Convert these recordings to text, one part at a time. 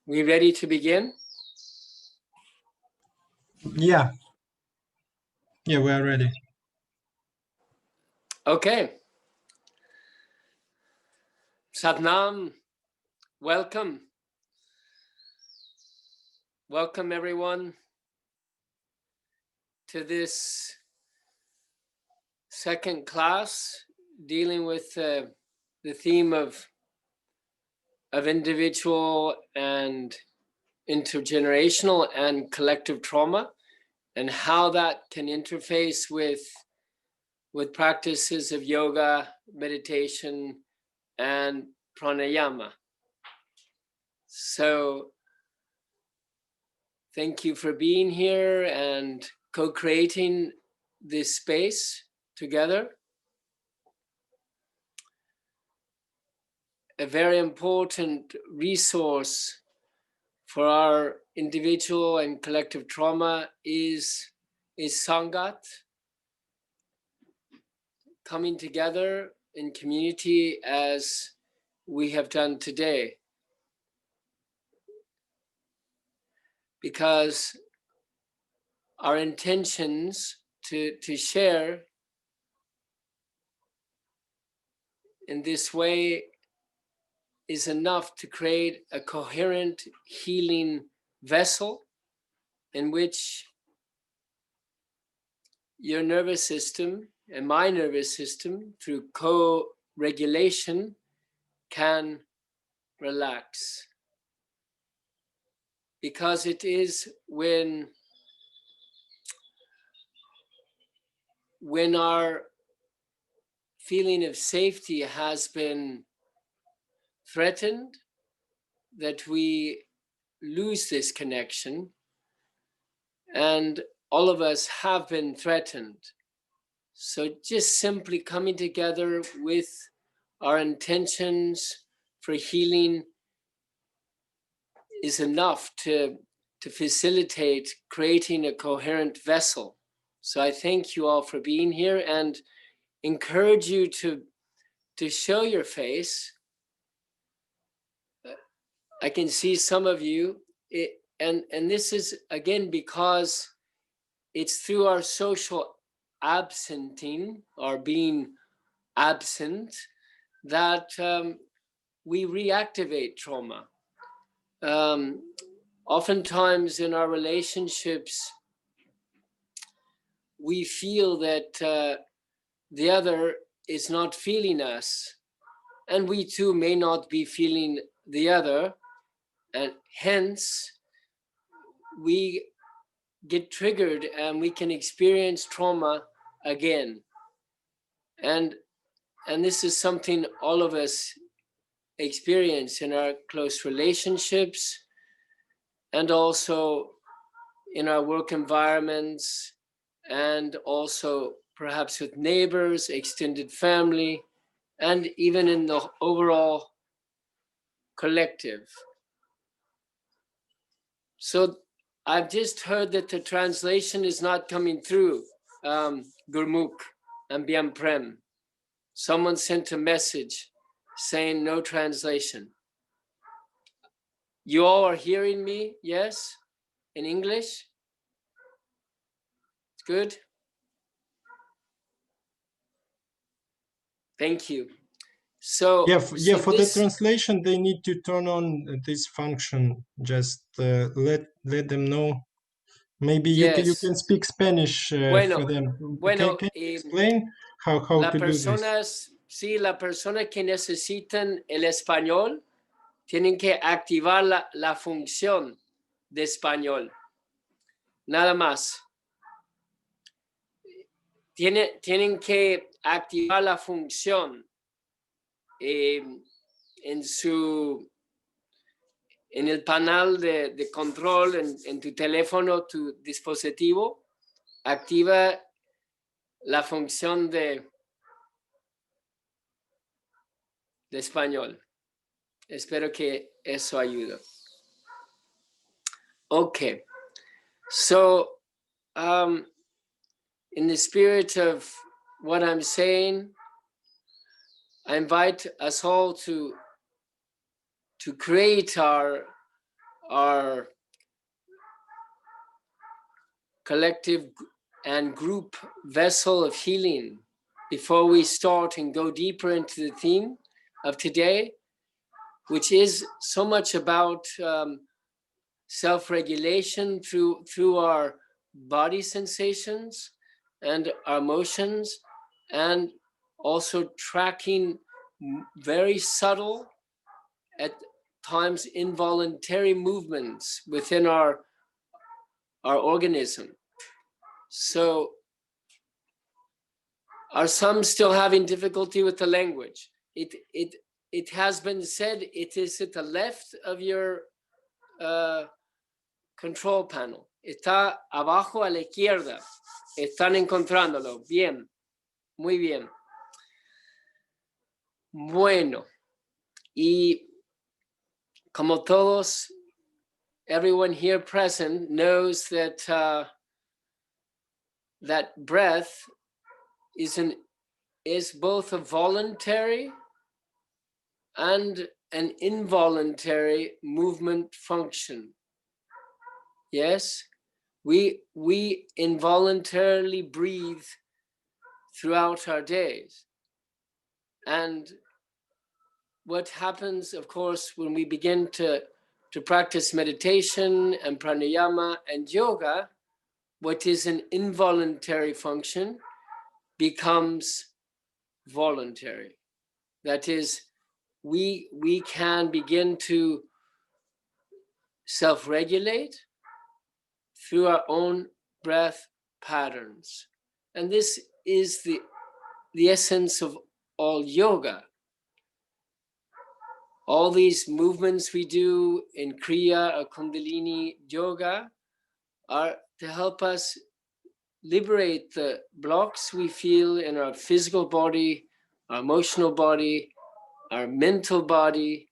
We ready to begin? Yeah, we are ready. Okay. Satnam, welcome. Welcome everyone to this second class dealing with the theme of individual and intergenerational and collective trauma, and how that can interface with practices of yoga, meditation, and pranayama. So thank you for being here and co-creating this space together. A very important resource for our individual and collective trauma is Sangat, coming together in community as we have done today. Because our intentions to share in this way is enough to create a coherent healing vessel in which your nervous system and my nervous system, through co-regulation, can relax. Because it is when our feeling of safety has been threatened that we lose this connection, and all of us have been threatened. So just simply coming together with our intentions for healing is enough to facilitate creating a coherent vessel. So I thank you all for being here and encourage you to show your face. I can see some of you, and this is again because it's through our social absenting or being absent that we reactivate trauma. Oftentimes in our relationships, we feel that the other is not feeling us, and we too may not be feeling the other, and hence we get triggered and we can experience trauma again. And this is something all of us experience in our close relationships and also in our work environments, and also perhaps with neighbors, extended family, and even in the overall collective. So I've just heard that the translation is not coming through, Gurmukh and Byam Prem. Someone sent a message saying no translation. You all are hearing me, yes? In English? It's good? Thank you. So for the translation, they need to turn on this function. Just let them know. Maybe yes. you can speak Spanish for them. Bueno, can you explain how to do this? Sí, las personas que necesitan el español tienen que activar la función de español. Nada más. Tienen que activar la función en el panel de control en tu teléfono, tu dispositivo. Activa la función de español. Espero que eso ayude. Okay. So, in the spirit of what I'm saying, I invite us all to create our our collective and group vessel of healing. Before we start and go deeper into the theme of today, which is so much about self-regulation through our body sensations and our emotions, and also tracking very subtle, at times involuntary movements within our organism. So, are some still having difficulty with the language? It has been said it is at the left of your control panel. Está abajo a la izquierda. Están encontrándolo. Bien. Muy bien. Bueno. Y como todos, everyone here present knows that that breath is both a voluntary and an involuntary movement function. Yes, we involuntarily breathe throughout our days. And what happens, of course, when we begin to practice meditation and pranayama and yoga, what is an involuntary function becomes voluntary. That is, we can begin to self-regulate through our own breath patterns. And this is the essence of all yoga. All these movements we do in Kriya or Kundalini Yoga are to help us liberate the blocks we feel in our physical body, our emotional body, our mental body,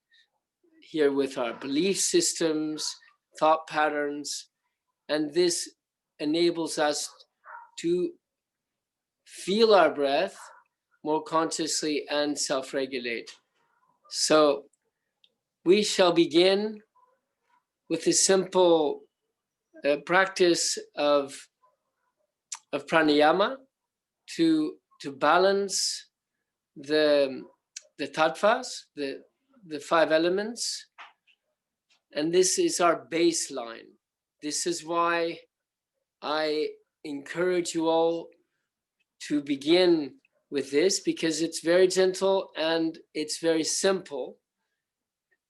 here with our belief systems, thought patterns, and this enables us to feel our breath more consciously and self-regulate. So we shall begin with a simple practice of pranayama to balance the tattvas, the five elements, and this is our baseline. This is why I encourage you all to begin with this, because it's very gentle and it's very simple.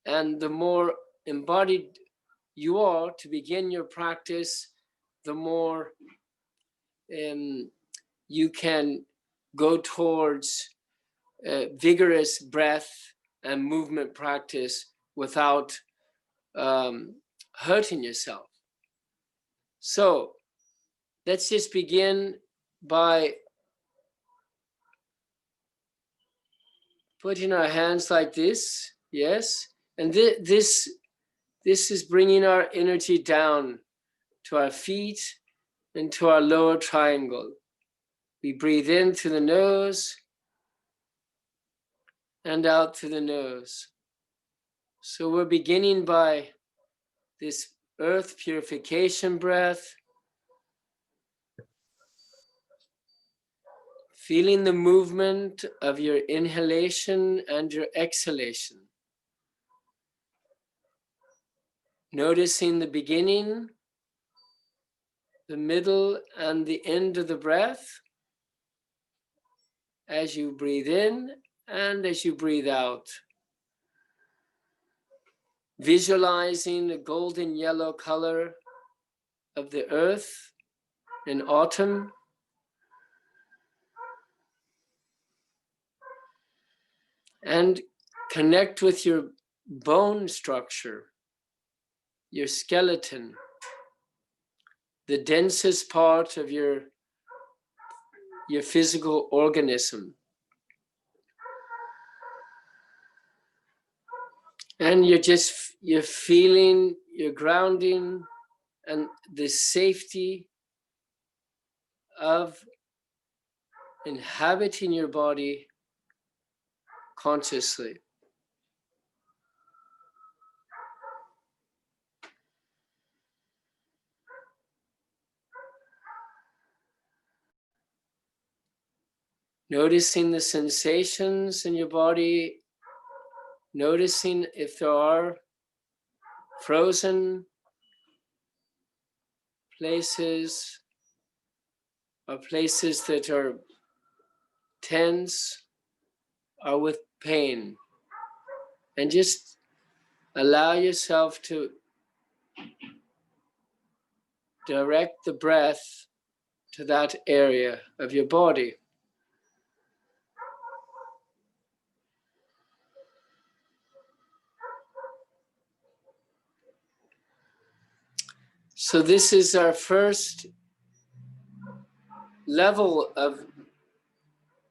And the more embodied you are to begin your practice, the more you can go towards vigorous breath and movement practice without hurting yourself. So let's just begin by putting our hands like this, yes? And this is bringing our energy down to our feet and to our lower triangle. We breathe in through the nose and out through the nose. So we're beginning by this earth purification breath, feeling the movement of your inhalation and your exhalation. Noticing the beginning, the middle, and the end of the breath as you breathe in and as you breathe out. Visualizing the golden yellow color of the earth in autumn. And connect with your bone structure, your skeleton, the densest part of your physical organism. And you're feeling, you're grounding, and the safety of inhabiting your body consciously. Noticing the sensations in your body, noticing if there are frozen places or places that are tense or with pain. And just allow yourself to direct the breath to that area of your body. So this is our first level of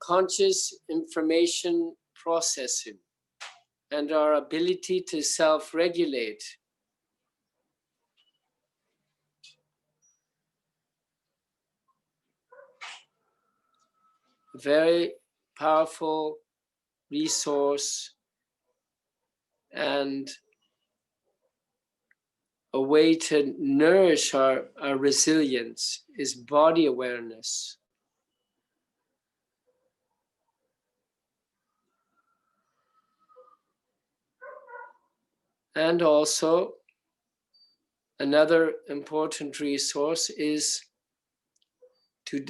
conscious information processing and our ability to self-regulate. Very powerful resource and a way to nourish our resilience is body awareness. And also, another important resource is to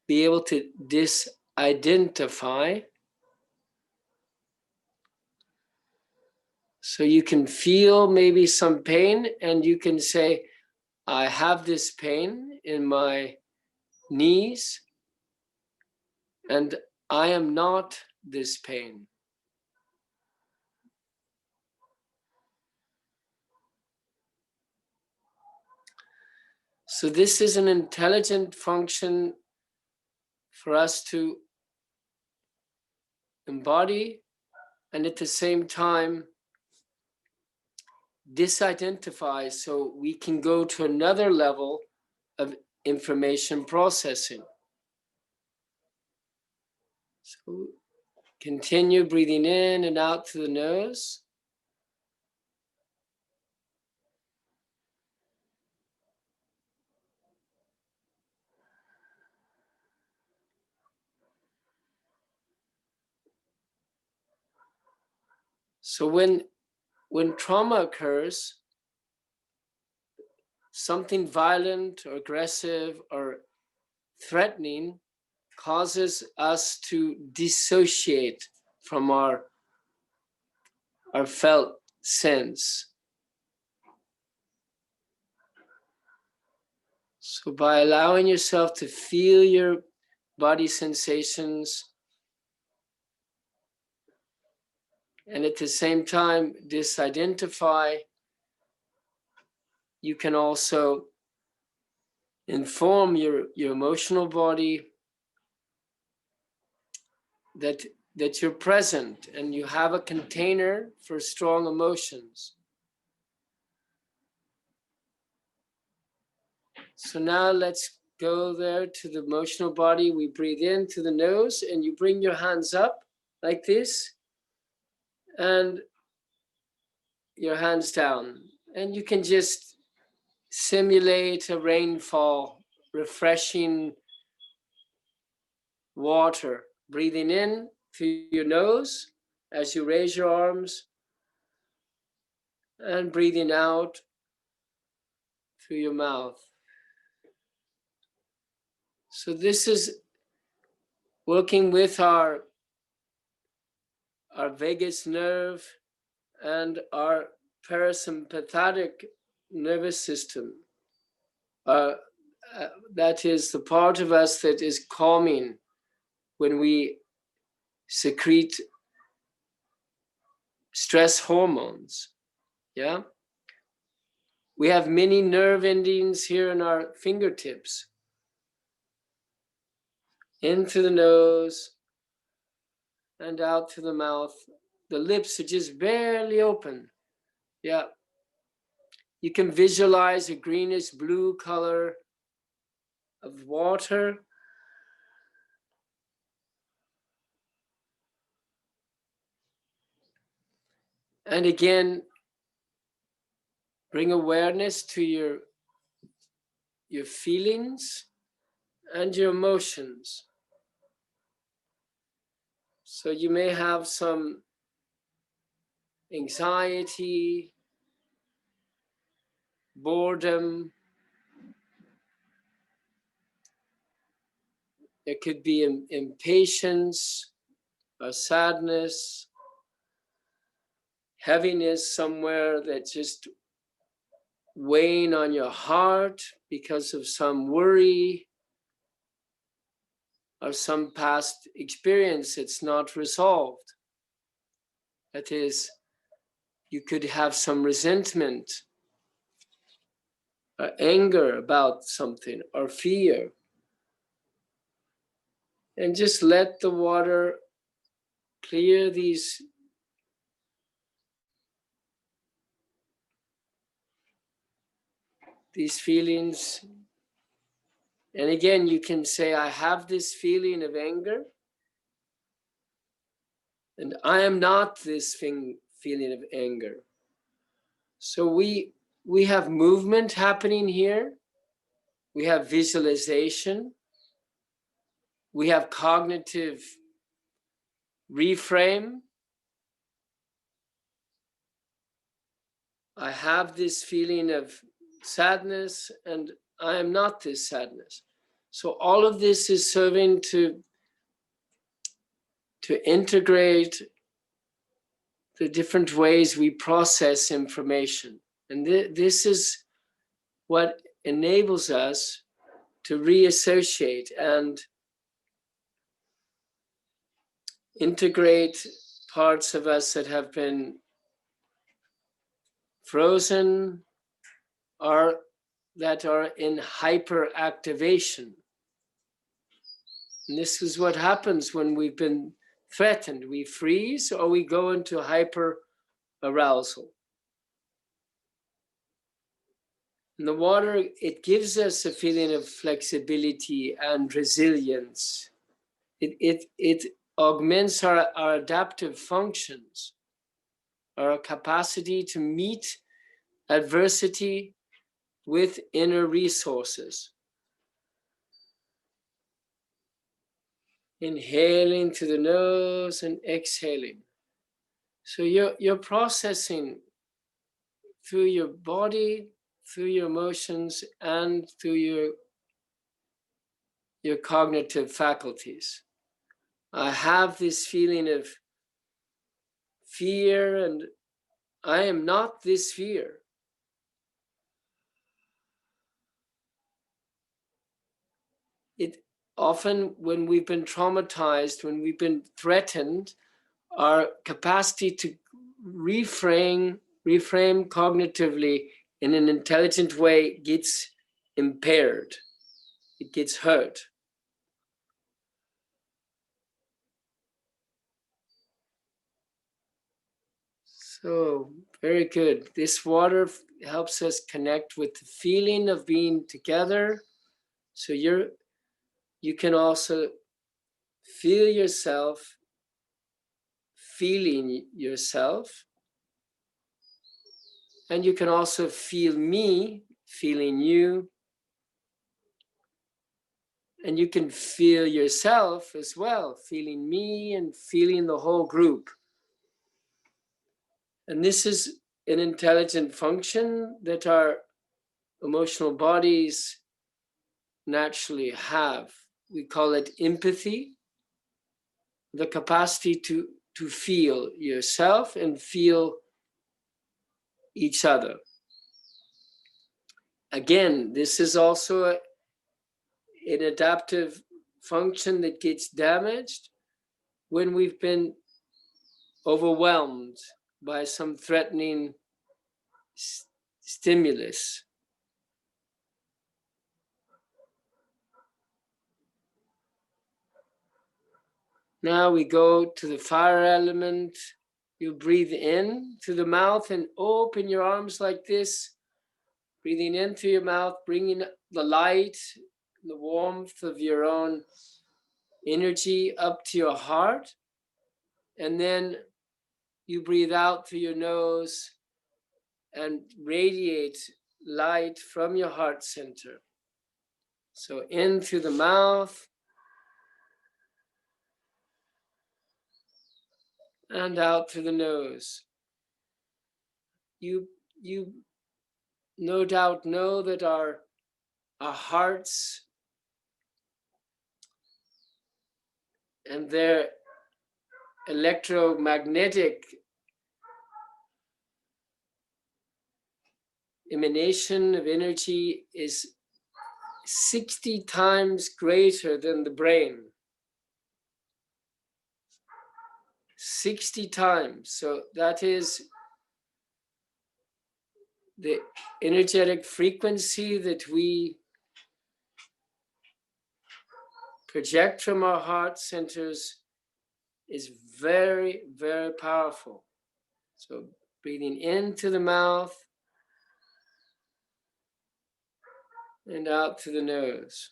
be able to disidentify. So you can feel maybe some pain and you can say, I have this pain in my knees and I am not this pain. So this is an intelligent function for us to embody and at the same time disidentify so we can go to another level of information processing. So continue breathing in and out through the nose. So when trauma occurs, something violent or aggressive or threatening causes us to dissociate from our felt sense. So by allowing yourself to feel your body sensations and at the same time disidentify, you can also inform your emotional body that you're present and you have a container for strong emotions. So now let's go there to the emotional body. We breathe in through the nose and you bring your hands up like this and your hands down. And you can just simulate a rainfall, refreshing water, breathing in through your nose as you raise your arms and breathing out through your mouth. So this is working with our vagus nerve and our parasympathetic nervous system. That is the part of us that is calming when we secrete stress hormones. Yeah. We have many nerve endings here in our fingertips. In through the nose and out through the mouth. The lips are just barely open. Yeah. You can visualize a greenish blue color of water. And again, bring awareness to your feelings and your emotions. So you may have some anxiety, boredom. There could be impatience or sadness, heaviness somewhere that's just weighing on your heart because of some worry or some past experience that's not resolved. That is, you could have some resentment or anger about something or fear. And just let the water clear these feelings. And again, you can say, I have this feeling of anger, and I am not this feeling of anger. So we have movement happening here. We have visualization. We have cognitive reframe. I have this feeling of sadness, and I am not this sadness. So all of this is serving to integrate the different ways we process information. And this is what enables us to reassociate and integrate parts of us that have been frozen or that are in hyperactivation. And this is what happens when we've been threatened. We freeze or we go into hyper arousal. And the water, it gives us a feeling of flexibility and resilience. It augments our adaptive functions, our capacity to meet adversity with inner resources. Inhaling through the nose and exhaling. So you're processing through your body, through your emotions, and through your cognitive faculties. I have this feeling of fear, and I am not this fear. It often, when we've been traumatized, when we've been threatened, our capacity to reframe cognitively in an intelligent way gets impaired. It gets hurt. So, very good. This water helps us connect with the feeling of being together. So you can also feel yourself feeling yourself. And you can also feel me feeling you. And you can feel yourself as well, feeling me and feeling the whole group. And this is an intelligent function that our emotional bodies naturally have. We call it empathy, the capacity to feel yourself and feel each other. Again, this is also an adaptive function that gets damaged when we've been overwhelmed by some threatening stimulus. Now we go to the fire element. You breathe in through the mouth and open your arms like this. Breathing in through your mouth, bringing the light, the warmth of your own energy up to your heart. And then you breathe out through your nose and radiate light from your heart center. So in through the mouth, and out through the nose. You no doubt know that our hearts and their electromagnetic emanation of energy is 60 times greater than the brain. 60 times. So that is the energetic frequency that we project from our heart centers is very, very powerful. So breathing into the mouth and out through the nose.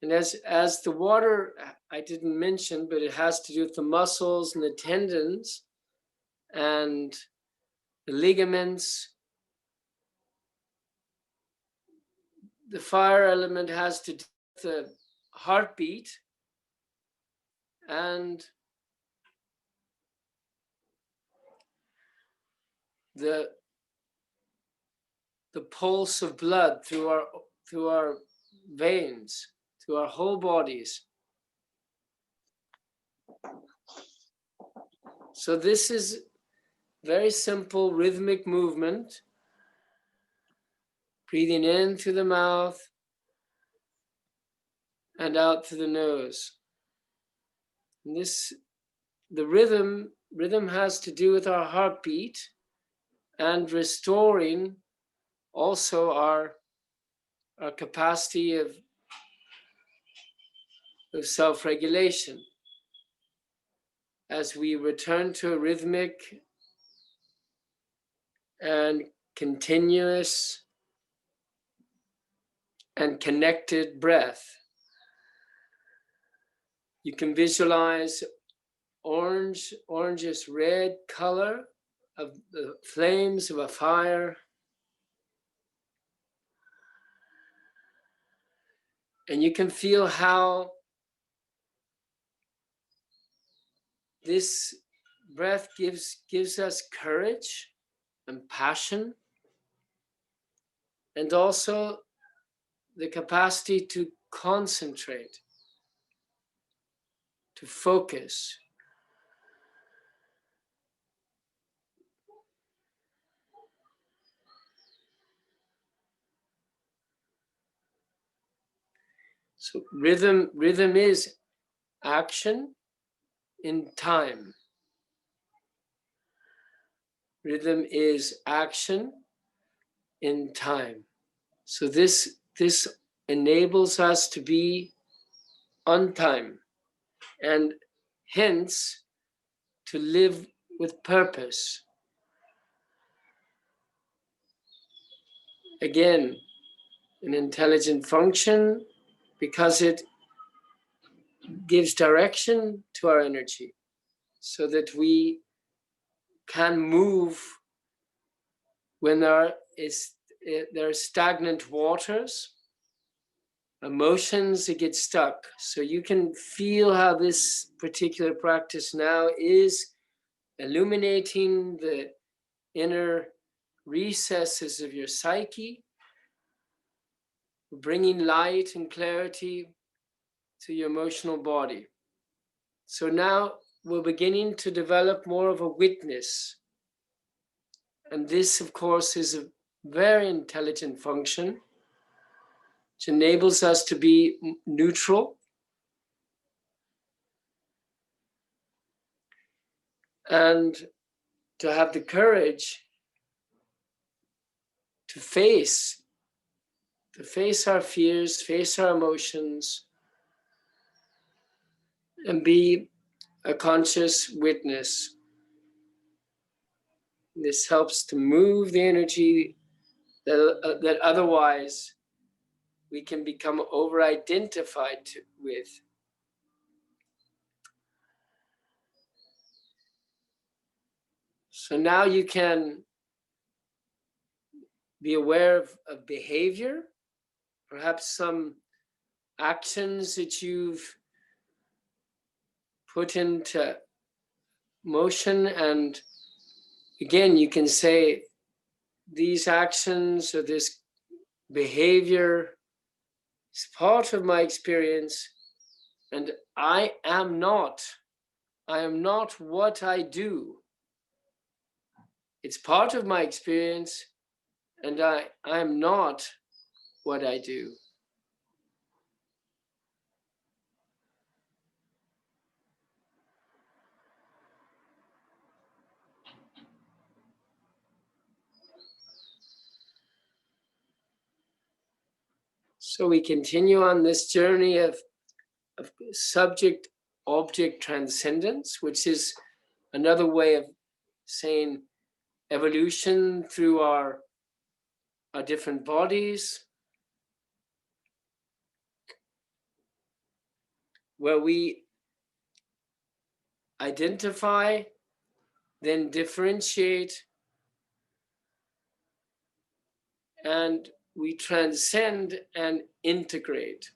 And as the water, I didn't mention, but it has to do with the muscles and the tendons and the ligaments. The fire element has to do with the heartbeat and the pulse of blood through our veins, through our whole bodies. So this is very simple rhythmic movement. Breathing in through the mouth and out through the nose. And the rhythm has to do with our heartbeat and restoring also our capacity of self-regulation as we return to a rhythmic and continuous and connected breath. You can visualize orangish red color of the flames of a fire. And you can feel how this breath gives us courage and passion, and also the capacity to concentrate, to focus. So rhythm is action in time. Rhythm is action in time. So this enables us to be on time and hence to live with purpose. Again, an intelligent function because it gives direction to our energy so that we can move when there are stagnant waters, emotions that get stuck. So you can feel how this particular practice now is illuminating the inner recesses of your psyche, bringing light and clarity to your emotional body. So now we're beginning to develop more of a witness. And this, of course, is a very intelligent function, which enables us to be neutral and to have the courage to face our fears, face our emotions, and be a conscious witness. This helps to move the energy that otherwise we can become over-identified with. So now you can be aware of behavior, perhaps some actions that you've put into motion, and again you can say these actions or this behavior is part of my experience, and I am not what I do. It's part of my experience, and I am not what I do. So we continue on this journey of subject-object transcendence, which is another way of saying evolution through our different bodies, where we identify, then differentiate, and we transcend and integrate.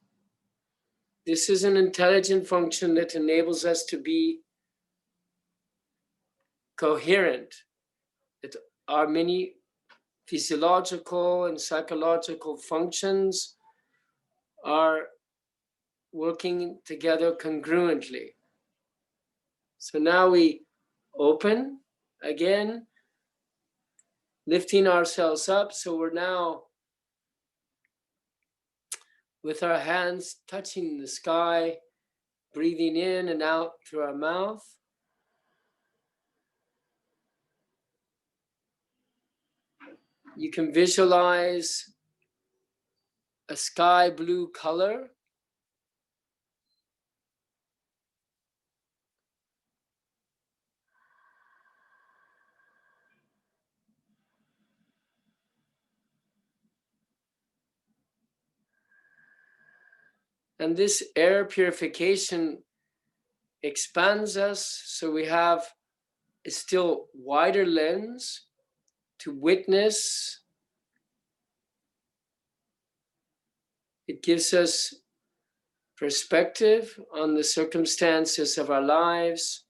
This is an intelligent function that enables us to be coherent, that our many physiological and psychological functions are working together congruently. So now we open again, lifting ourselves up. So we're now with our hands touching the sky, breathing in and out through our mouth. You can visualize a sky blue color. And this air purification expands us, so we have a still wider lens to witness. It gives us perspective on the circumstances of our lives.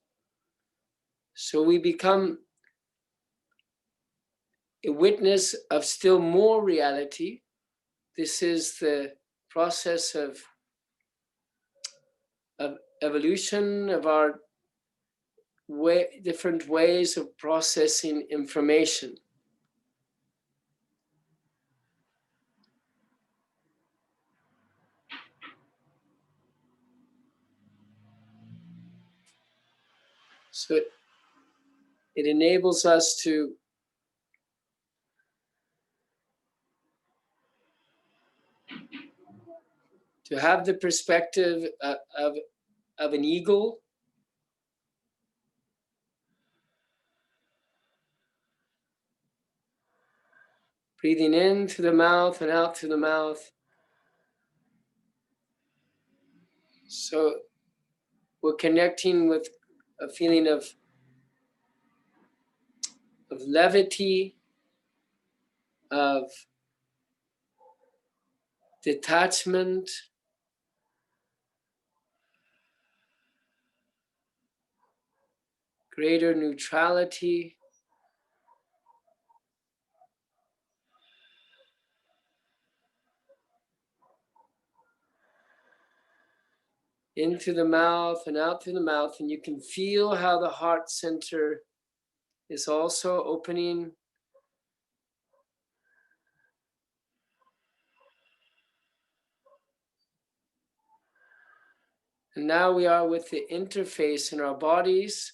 So we become a witness of still more reality. This is the process of evolution of our different ways of processing information. So it enables us to have the perspective of an eagle, breathing in through the mouth and out through the mouth. So we're connecting with a feeling of levity, of detachment, greater neutrality. In through the mouth and out through the mouth, and you can feel how the heart center is also opening. And now we are with the interface in our bodies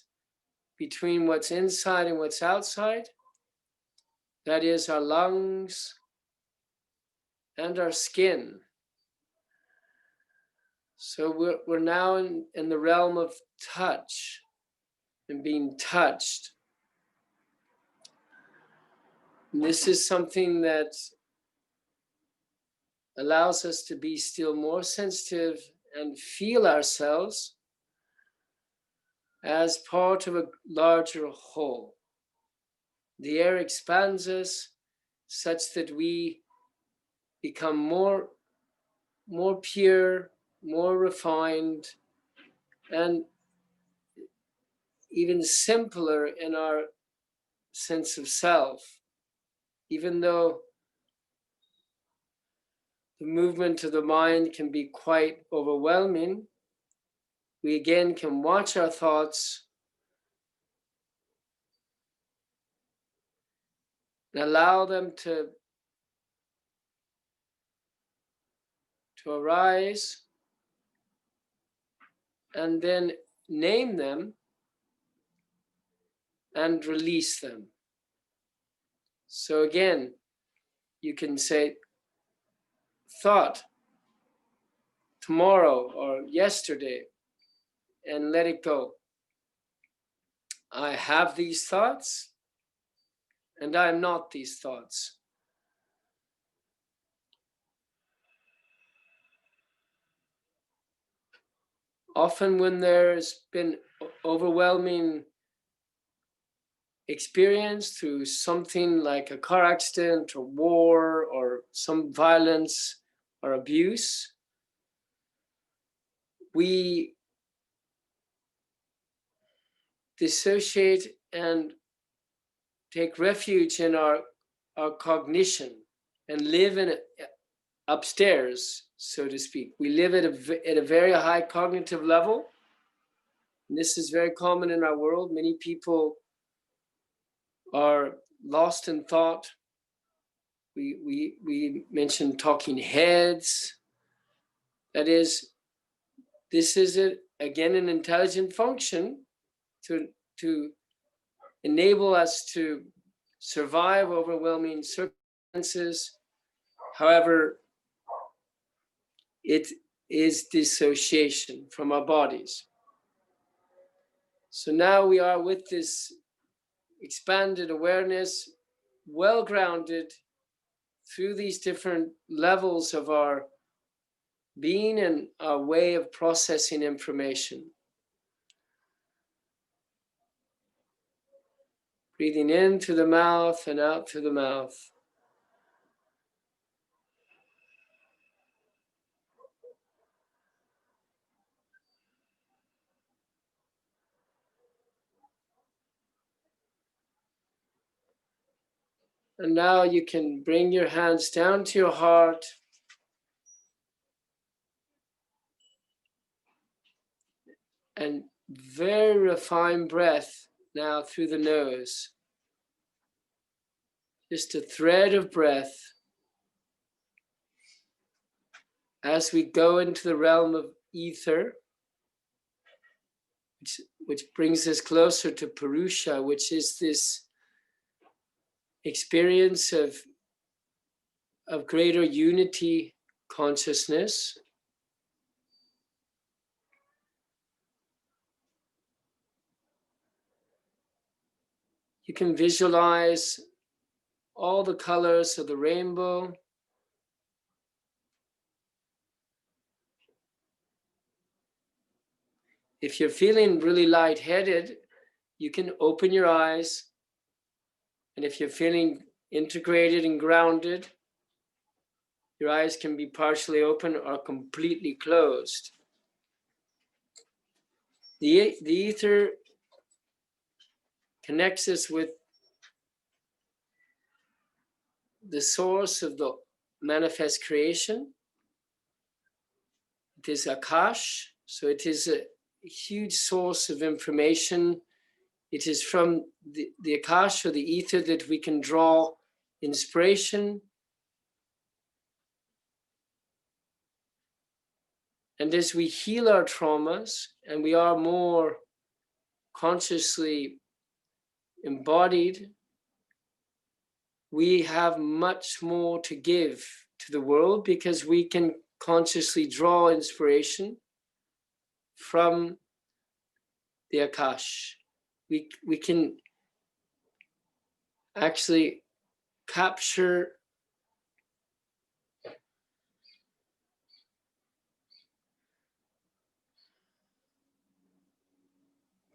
between what's inside and what's outside. That is our lungs and our skin. So we're now in the realm of touch and being touched. And this is something that allows us to be still more sensitive and feel ourselves as part of a larger whole. The air expands us such that we become more pure, more refined, and even simpler in our sense of self, even though the movement of the mind can be quite overwhelming. We again can watch our thoughts and allow them to arise, and then name them and release them. So again, you can say thought tomorrow or yesterday and let it go. I have these thoughts and I am not these thoughts. Often when there's been overwhelming experience through something like a car accident or war or some violence or abuse, we dissociate and take refuge in our cognition and live in upstairs, so to speak. We live at a very high cognitive level. And this is very common in our world. Many people are lost in thought. We mentioned talking heads. That is, this is again an intelligent function to enable us to survive overwhelming circumstances. However, it is dissociation from our bodies. So now we are with this expanded awareness, well grounded through these different levels of our being and our way of processing information. Breathing in through the mouth and out through the mouth. And now you can bring your hands down to your heart. And very refined breath now through the nose. Just a thread of breath as we go into the realm of ether, which brings us closer to Purusha, which is this experience of greater unity consciousness. You can visualize all the colors of the rainbow. If you're feeling really lightheaded, you can open your eyes. And if you're feeling integrated and grounded, your eyes can be partially open or completely closed. The ether connects us with the source of the manifest creation. It is Akash, so it is a huge source of information. It is from the Akash or the ether that we can draw inspiration. And as we heal our traumas and we are more consciously embodied, we have much more to give to the world because we can consciously draw inspiration from the Akash. We can actually capture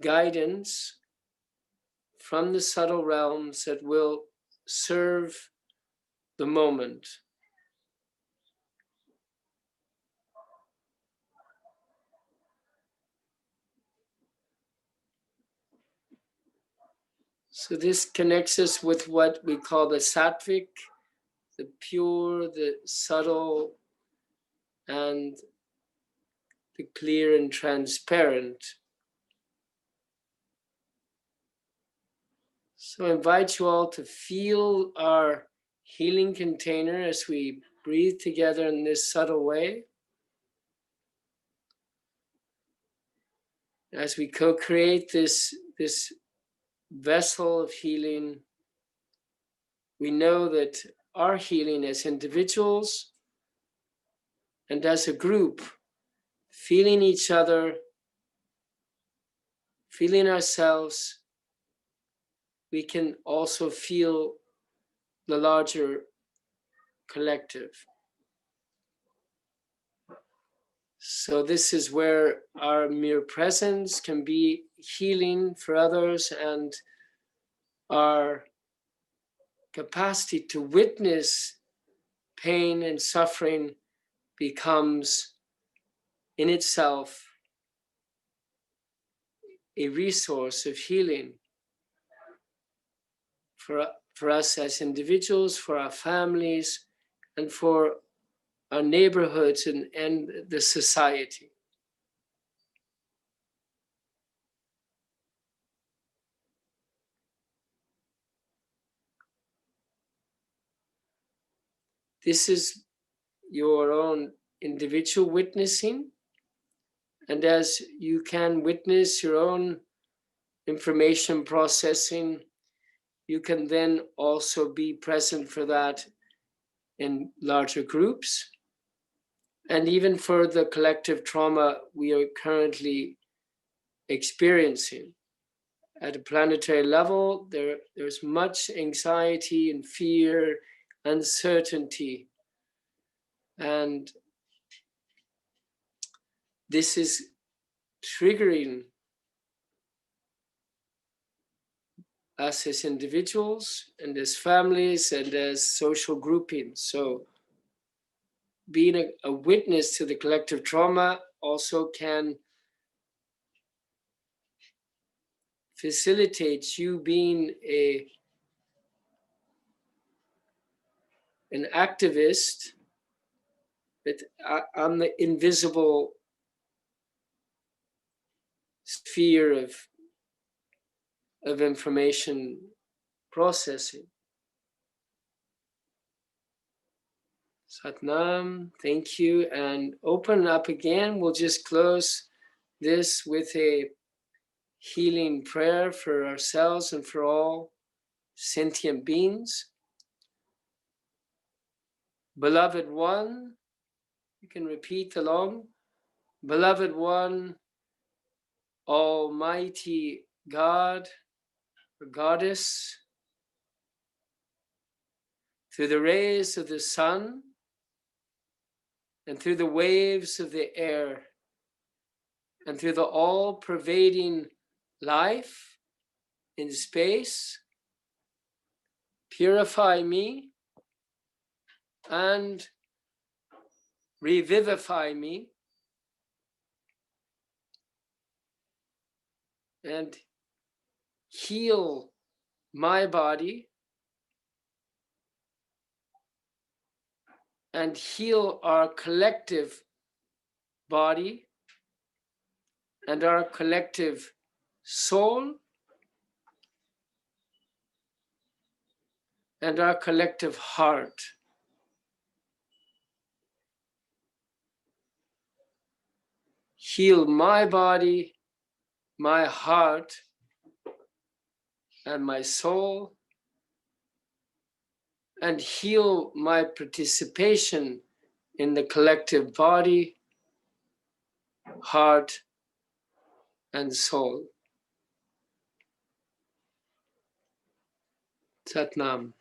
guidance from the subtle realms that will serve the moment. So this connects us with what we call the sattvic, the pure, the subtle, and the clear and transparent. So I invite you all to feel our healing container as we breathe together in this subtle way. As we co-create this vessel of healing, we know that our healing as individuals and as a group, feeling each other, feeling ourselves, we can also feel the larger collective. So this is where our mere presence can be healing for others, and our capacity to witness pain and suffering becomes in itself a resource of healing for us as individuals, for our families, and for our neighborhoods and the society. This is your own individual witnessing, and as you can witness your own information processing, you can then also be present for that in larger groups, and even for the collective trauma we are currently experiencing. At a planetary level, there's much anxiety and fear, uncertainty, and this is triggering us as individuals and as families and as social groupings. So being a witness to the collective trauma also can facilitate you being an activist, but on the invisible sphere of information processing. Satnam, thank you. And open up again. We'll just close this with a healing prayer for ourselves and for all sentient beings. Beloved One, you can repeat along. Beloved One, Almighty God or Goddess, through the rays of the sun and through the waves of the air and through the all-pervading life in space, purify me and revivify me and heal my body and heal our collective body and our collective soul and our collective heart. Heal my body, my heart, and my soul, and heal my participation in the collective body, heart, and soul. Satnam.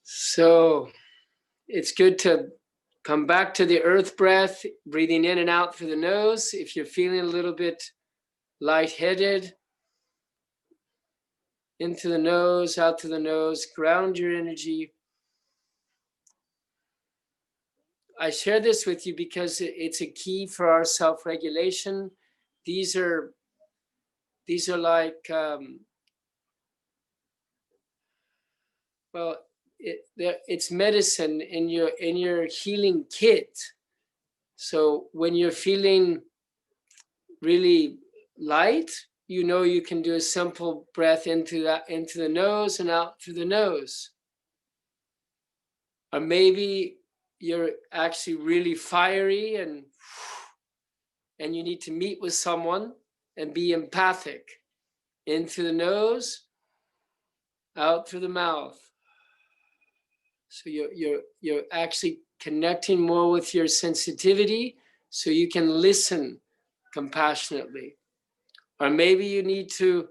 So it's good to come back to the earth breath, breathing in and out through the nose. If you're feeling a little bit lightheaded, into the nose, out through the nose, ground your energy. I share this with you because it's a key for our self-regulation. These are like, well, it's medicine in your healing kit. So when you're feeling really light, you know you can do a simple breath into the nose and out through the nose. Or maybe you're actually really fiery and you need to meet with someone and be empathic. In through the nose, out through the mouth. So you're actually connecting more with your sensitivity so you can listen compassionately. Or maybe you need to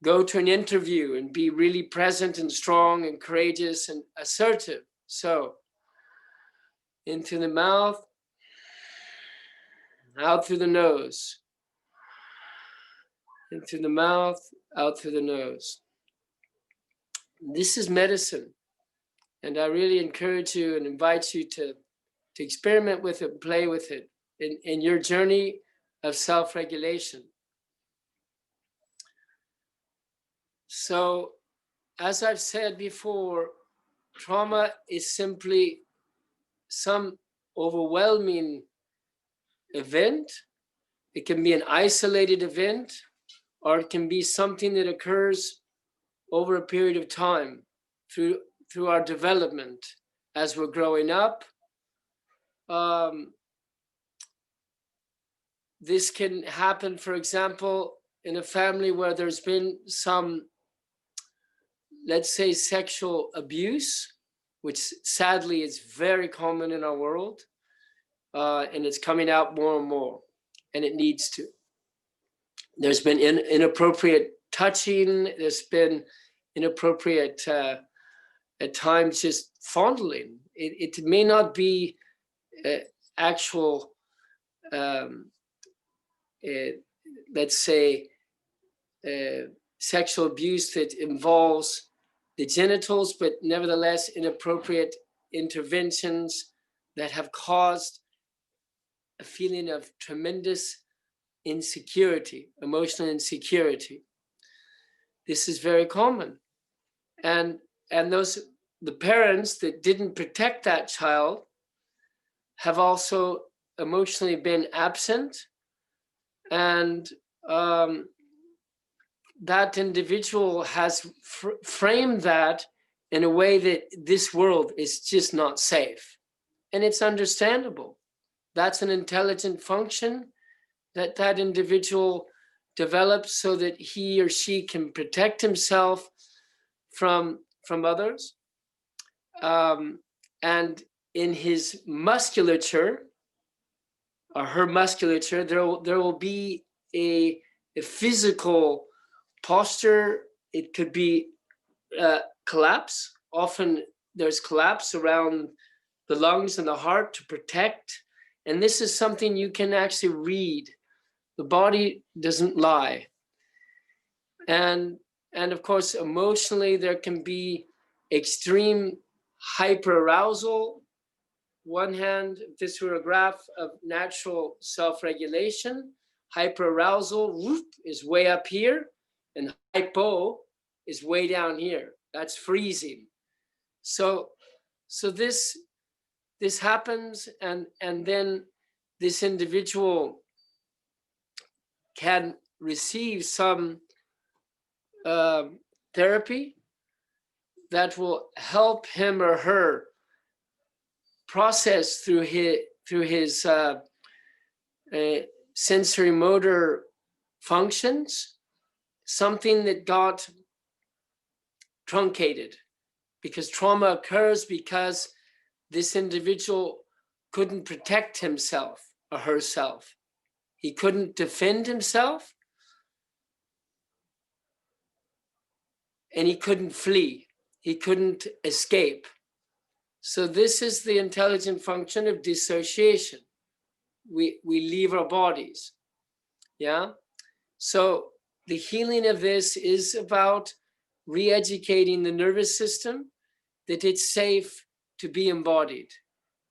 go to an interview and be really present and strong and courageous and assertive. So into the mouth, out through the nose. In through the mouth, out through the nose. This is medicine. And I really encourage you and invite you to experiment with it, play with it in your journey of self-regulation. So, as I've said before, trauma is simply some overwhelming event. It can be an isolated event, or it can be something that occurs over a period of time through our development as we're growing up. This can happen, for example, in a family where there's been some, let's say, sexual abuse, which sadly is very common in our world, and it's coming out more and more, and it needs to. There's been inappropriate touching, there's been inappropriate, at times, just fondling. It may not be actual, let's say, sexual abuse that involves the genitals, but nevertheless inappropriate interventions that have caused a feeling of tremendous insecurity, emotional insecurity. This is very common. And the parents that didn't protect that child have also emotionally been absent, and that individual has framed that in a way that this world is just not safe. And it's understandable. That's an intelligent function that individual develops so that he or she can protect himself from others. And in his musculature, or her musculature, there will be a physical posture. It could be collapse. Often there's collapse around the lungs and the heart to protect. And this is something you can actually read. The body doesn't lie. And of course, emotionally, there can be extreme hyperarousal. One hand, if this were a graph of natural self-regulation, hyperarousal whoop, is way up here, and hypo is way down here. That's freezing. So this happens, and then this individual can receive some therapy that will help him or her process through his sensory motor functions, something that got truncated, because trauma occurs because this individual couldn't protect himself or herself. He couldn't defend himself, and he couldn't flee. He couldn't escape. So this is the intelligent function of dissociation. We leave our bodies. Yeah. So the healing of this is about re-educating the nervous system that it's safe to be embodied.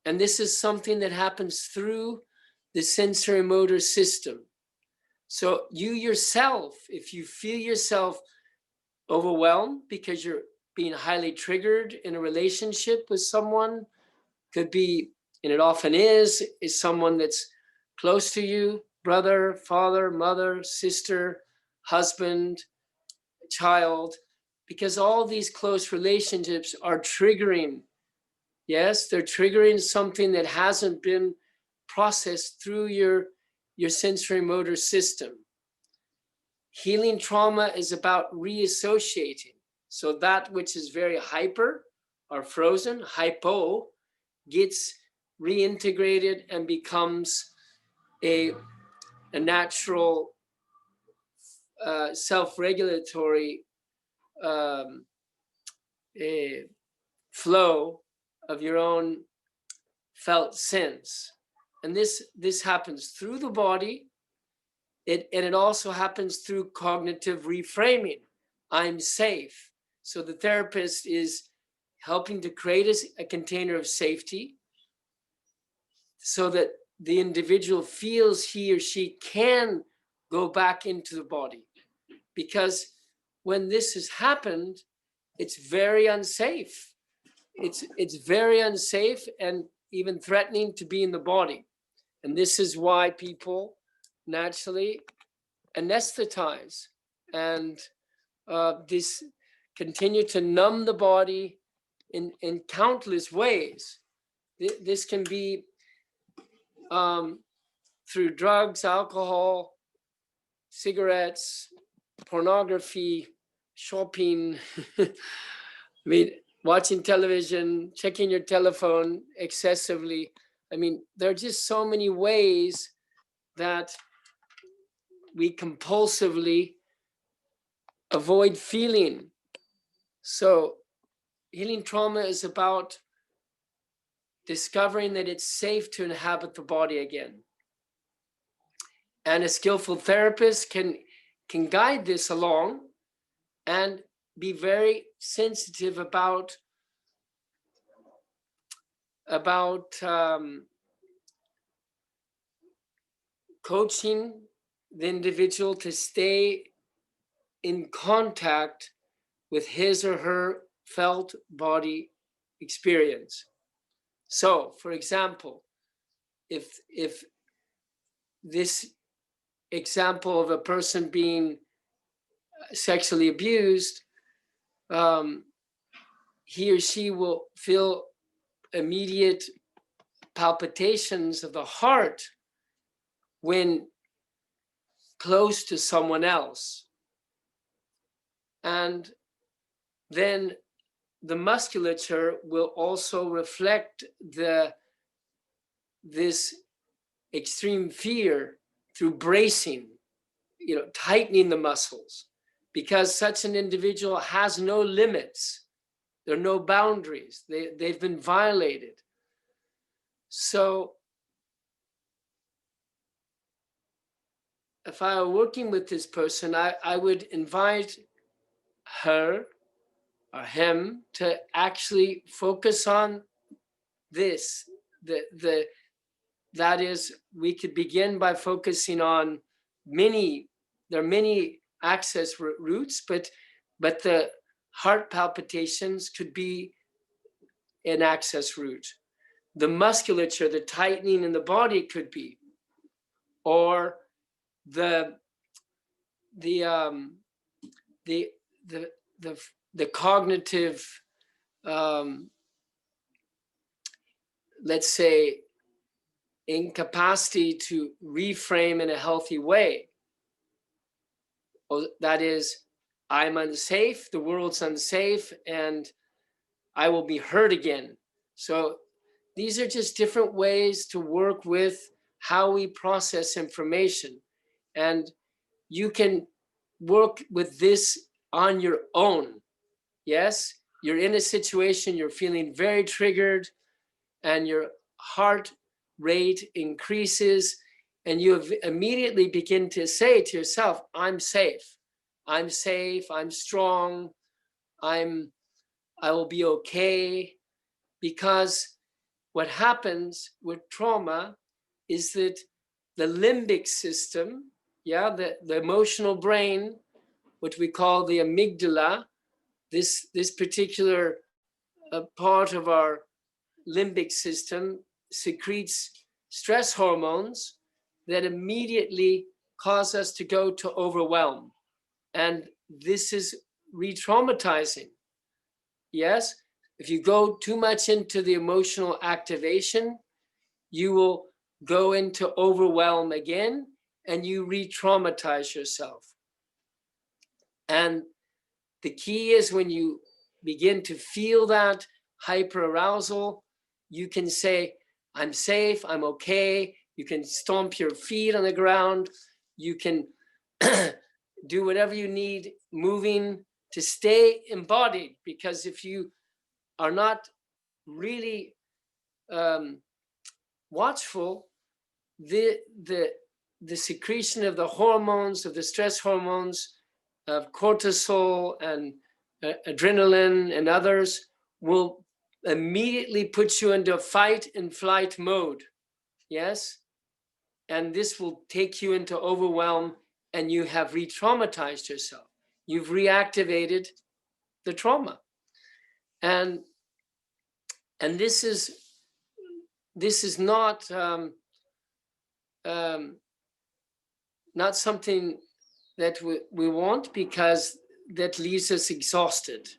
And this is something that happens through the sensory motor system. So you yourself, if you feel yourself overwhelmed because you're being highly triggered in a relationship with someone, could be, and it often is someone that's close to you, brother, father, mother, sister, husband, child, because all these close relationships are triggering. Yes, they're triggering something that hasn't been processed through your sensory motor system. Healing trauma is about reassociating. So that which is very hyper or frozen, hypo, gets reintegrated and becomes a natural self-regulatory flow of your own felt sense. And this happens through the body. And it also happens through cognitive reframing. I'm safe. So the therapist is helping to create a container of safety so that the individual feels he or she can go back into the body. Because when this has happened, it's very unsafe. It's very unsafe and even threatening to be in the body. And this is why people naturally anesthetize and this continue to numb the body in countless ways. This can be through drugs, alcohol, cigarettes, pornography, shopping, I mean, watching television, checking your telephone excessively. I mean, there are just so many ways that we compulsively avoid feeling. So healing trauma is about discovering that it's safe to inhabit the body again. And a skillful therapist can guide this along and be very sensitive about coaching the individual to stay in contact with his or her felt body experience. So, for example, if this example of a person being sexually abused, he or she will feel immediate palpitations of the heart when close to someone else. And then the musculature will also reflect this extreme fear through bracing, tightening the muscles, because such an individual has no limits. There are no boundaries. They've been violated. So if I were working with this person, I would invite her or him to actually focus on this. That is, we could begin by focusing on there are many access routes, but the heart palpitations could be an access route. The musculature, the tightening in the body could be, or the cognitive, let's say, incapacity to reframe in a healthy way. That is, I'm unsafe, the world's unsafe, and I will be hurt again. So these are just different ways to work with how we process information. And you can work with this on your own. Yes, you're in a situation, you're feeling very triggered, and your heart rate increases, and you immediately begin to say to yourself, I'm safe, I'm strong, I will be okay, because what happens with trauma is that the limbic system, the emotional brain, what we call the amygdala, this particular part of our limbic system secretes stress hormones that immediately cause us to go to overwhelm. And this is re-traumatizing. Yes, if you go too much into the emotional activation, you will go into overwhelm again and you re-traumatize yourself. And the key is when you begin to feel that hyperarousal, you can say, I'm safe, I'm okay. You can stomp your feet on the ground. You can do whatever you need, moving to stay embodied. Because if you are not really watchful, the secretion of the hormones, of the stress hormones, of cortisol and adrenaline and others will immediately put you into fight and flight mode. Yes. And this will take you into overwhelm and you have re-traumatized yourself. You've reactivated the trauma. And this is not not something that we want, because that leaves us exhausted.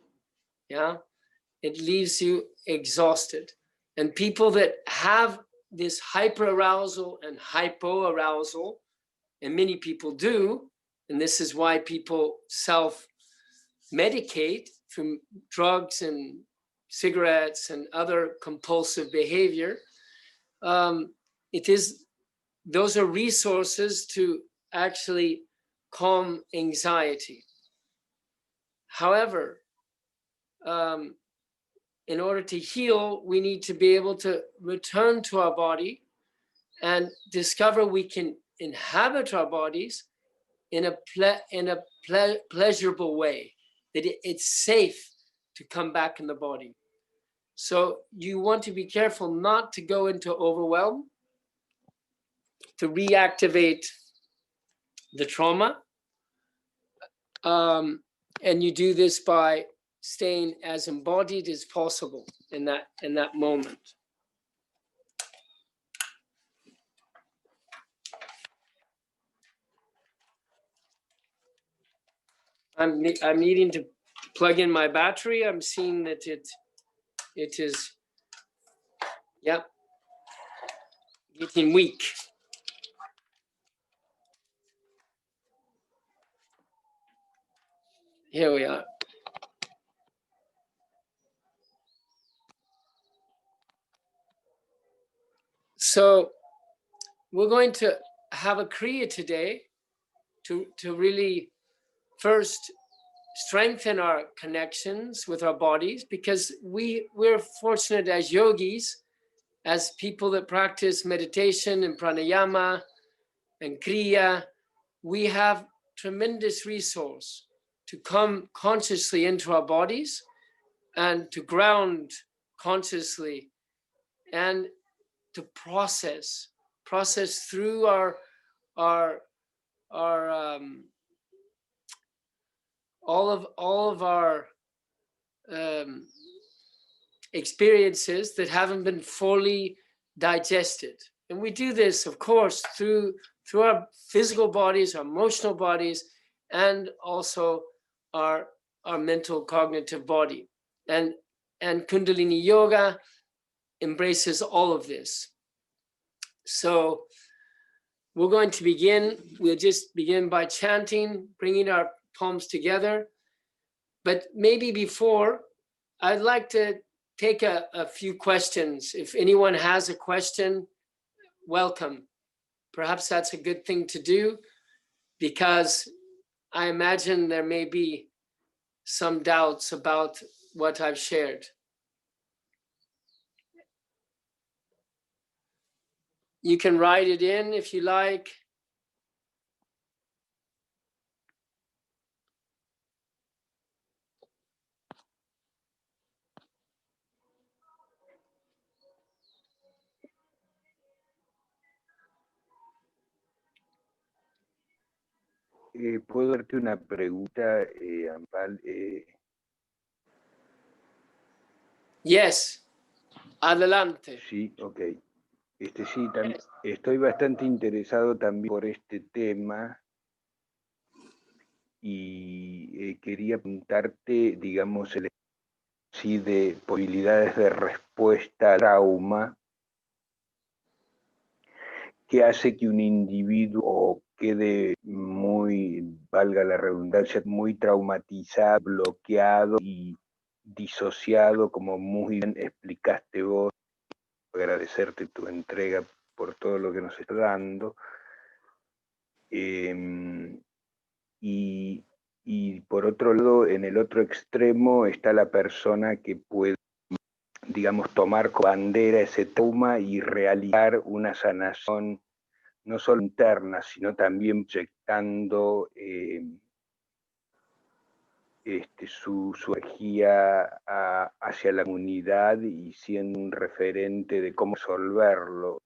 Yeah, it leaves you exhausted. And people that have this hyperarousal and hypoarousal, and many people do, and this is why people self-medicate from drugs and cigarettes and other compulsive behavior. Those are resources to actually calm anxiety. However, in order to heal, we need to be able to return to our body and discover we can inhabit our bodies in a pleasurable way, that it's safe to come back in the body. So you want to be careful not to go into overwhelm, to reactivate the trauma. And you do this by staying as embodied as possible in that moment. I'm needing to plug in my battery. I'm seeing that it is, getting weak. Here we are. So we're going to have a kriya today to really first strengthen our connections with our bodies, because we're fortunate as yogis, as people that practice meditation and pranayama and kriya. We have tremendous resource to come consciously into our bodies and to ground consciously and to process through our all of our experiences that haven't been fully digested. And we do this, of course, through our physical bodies, our emotional bodies, and also our mental cognitive body. And Kundalini Yoga embraces all of this. So we're going to begin. We'll just begin by chanting, bringing our palms together. But maybe before, I'd like to take a few questions. If anyone has a question, welcome. Perhaps that's a good thing to do, because I imagine there may be some doubts about what I've shared. You can write it in if you like. ¿Puedo darte una pregunta, Ampal? Yes, adelante. Sí, ok. Sí, estoy bastante interesado también por este tema y quería preguntarte, digamos, sí, de posibilidades de respuesta al trauma que hace que un individuo quede muy, valga la redundancia, muy traumatizado, bloqueado y disociado, como muy bien explicaste vos. Agradecerte tu entrega por todo lo que nos estás dando. Y por otro lado, en el otro extremo está la persona que puede, digamos, tomar como bandera ese trauma y realizar una sanación no solo interna, sino también proyectando su energía hacia la comunidad y siendo un referente de cómo resolverlo.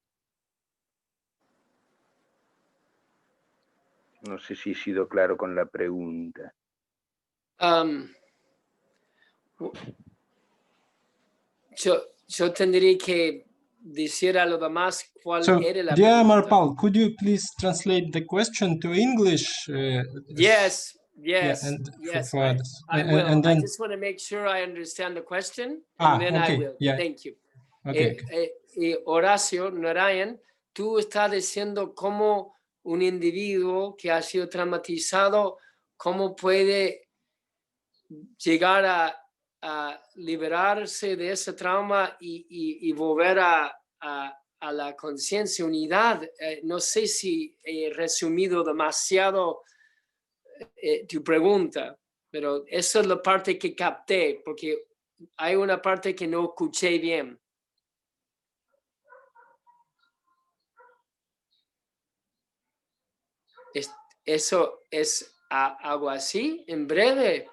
No sé si he sido claro con la pregunta. Yo tendría que decir a los demás cuál era la dear pregunta. Amarpal, could you please translate the question to English? Yes, Yeah, and yes, for others. I will. And then, I just want to make sure I understand the question, and then okay, I will. yeah. Thank you. Okay. Horacio, Narayan, tú estás diciendo cómo un individuo que ha sido traumatizado, cómo puede llegar a liberarse de ese trauma y volver a la conciencia, unidad. No sé si he resumido demasiado tu pregunta, pero esa es la parte que capté, porque hay una parte que no escuché bien. ¿Eso es algo así, en breve?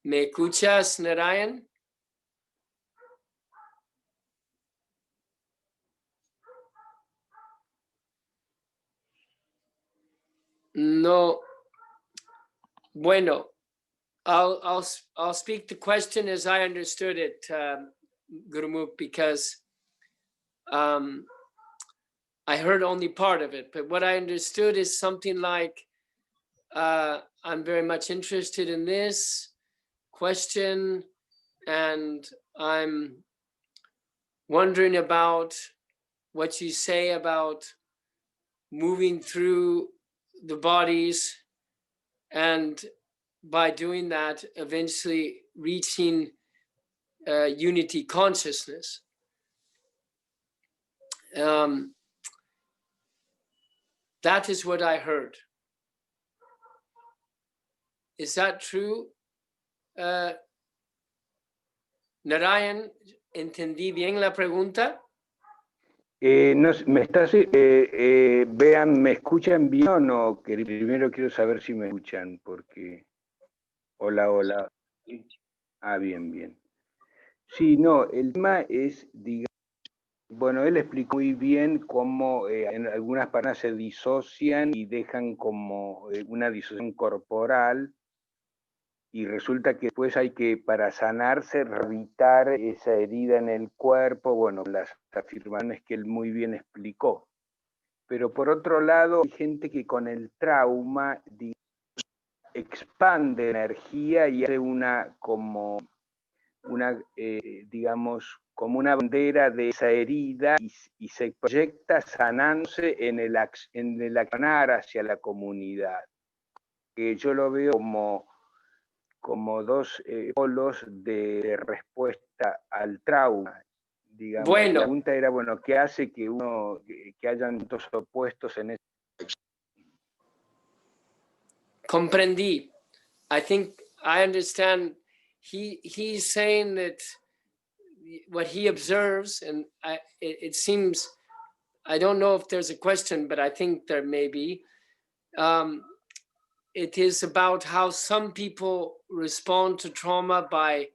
¿Me escuchas, Narayan? No. Bueno, I'll speak the question as I understood it, Gurumukh, because I heard only part of it. But what I understood is something like, I'm very much interested in this question, and I'm wondering about what you say about moving through the bodies, and by doing that, eventually reaching unity consciousness. That is what I heard. Is that true? Narayan, ¿entendí bien la pregunta? No, vean, ¿me escuchan bien o no? Primero quiero saber si me escuchan, porque... Hola, hola. Bien. Sí, no, el tema es, digamos, bueno, él explicó muy bien cómo en algunas personas se disocian y dejan como una disociación corporal, y resulta que después hay que, para sanarse, rehabilitar esa herida en el cuerpo, bueno, las afirmaciones que él muy bien explicó. Pero por otro lado, hay gente que con el trauma expande energía y hace digamos, como una bandera de esa herida y se proyecta sanándose en el accionar hacia la comunidad. Que yo lo veo como dos polos de respuesta al trauma. Digamos, bueno, la pregunta era, bueno, ¿qué hace que hayan dos opuestos en ese? Comprendí. I think I understand. He's saying that what he observes, and it seems, I don't know if there's a question, but I think there may be. It is about how some people respond to trauma by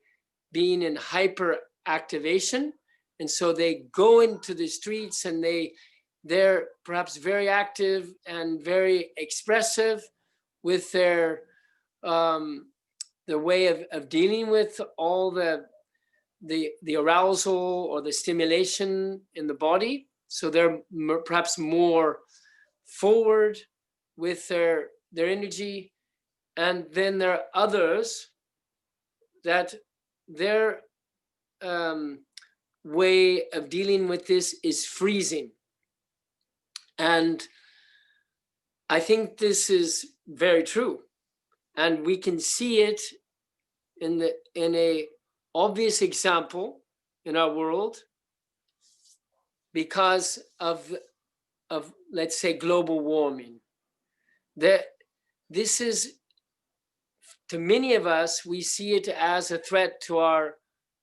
being in hyperactivation. And so they go into the streets and they they're perhaps very active and very expressive with their way of dealing with all the arousal or the stimulation in the body. So they're perhaps more forward with their energy. And then there are others that their way of dealing with this is freezing. And I think this is very true. And we can see it in a obvious example in our world because of let's say global warming. This is, to many of us, we see it as a threat to our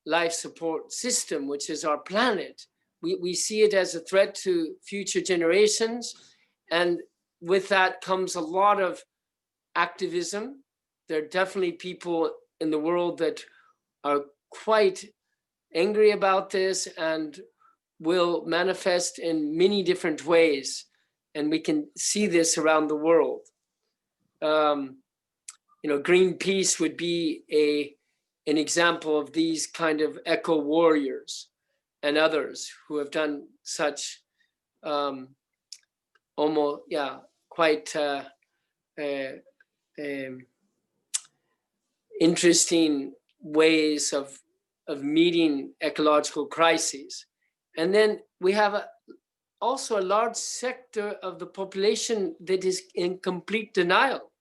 life support system, which is our planet. We see it as a threat to future generations, and with that comes a lot of activism. There are definitely people in the world that are quite angry about this and will manifest in many different ways, and we can see this around the world. Greenpeace would be an example of these kind of eco warriors and others who have done such quite interesting ways of meeting ecological crises. And then we have also a large sector of the population that is in complete denial.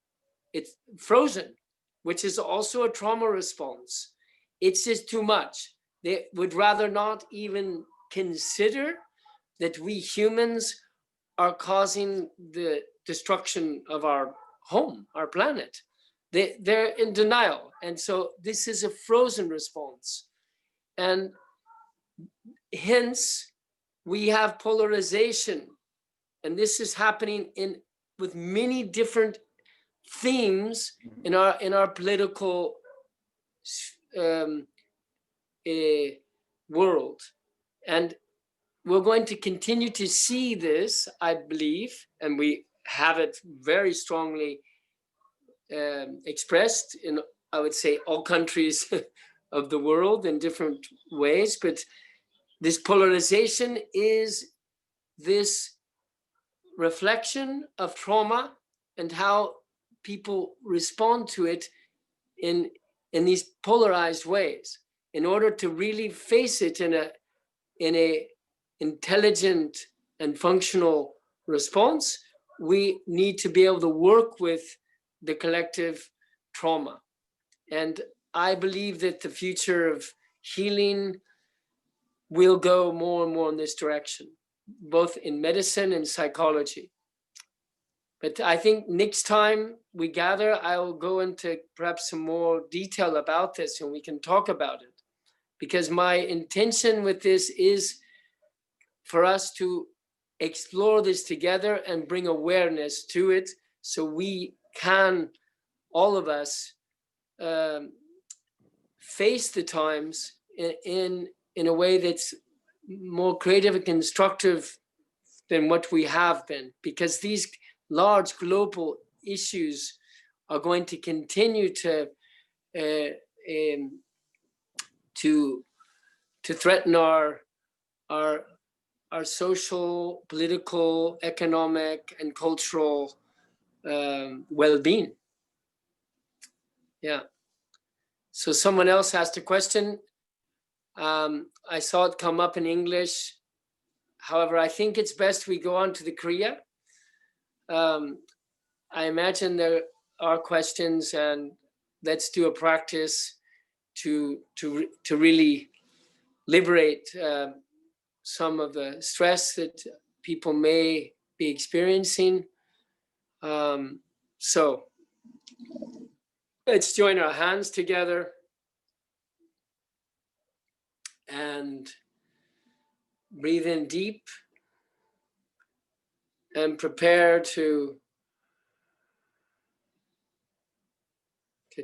It's frozen, which is also a trauma response. It's just too much. They would rather not even consider that we humans are causing the destruction of our home, our planet. They're in denial. And so this is a frozen response. And hence, we have polarization. And this is happening with many different themes in our political world. And we're going to continue to see this, I believe, and we have it very strongly expressed in, I would say, all countries of the world in different ways. But this polarization is this reflection of trauma and how people respond to it in these polarized ways. In order to really face it in a intelligent and functional response, we need to be able to work with the collective trauma. And I believe that the future of healing will go more and more in this direction, both in medicine and psychology. But I think next time we gather, I will go into perhaps some more detail about this and we can talk about it. Because my intention with this is for us to explore this together and bring awareness to it so we can, all of us, face the times in a way that's more creative and constructive than what we have been, because these large global issues are going to continue to threaten our social, political, economic, and cultural well-being. Yeah. So someone else asked a question. I saw it come up in English. However, I think it's best we go on to the Kriya. I imagine there are questions, and let's do a practice to really liberate some of the stress that people may be experiencing. So let's join our hands together and breathe in deep and prepare to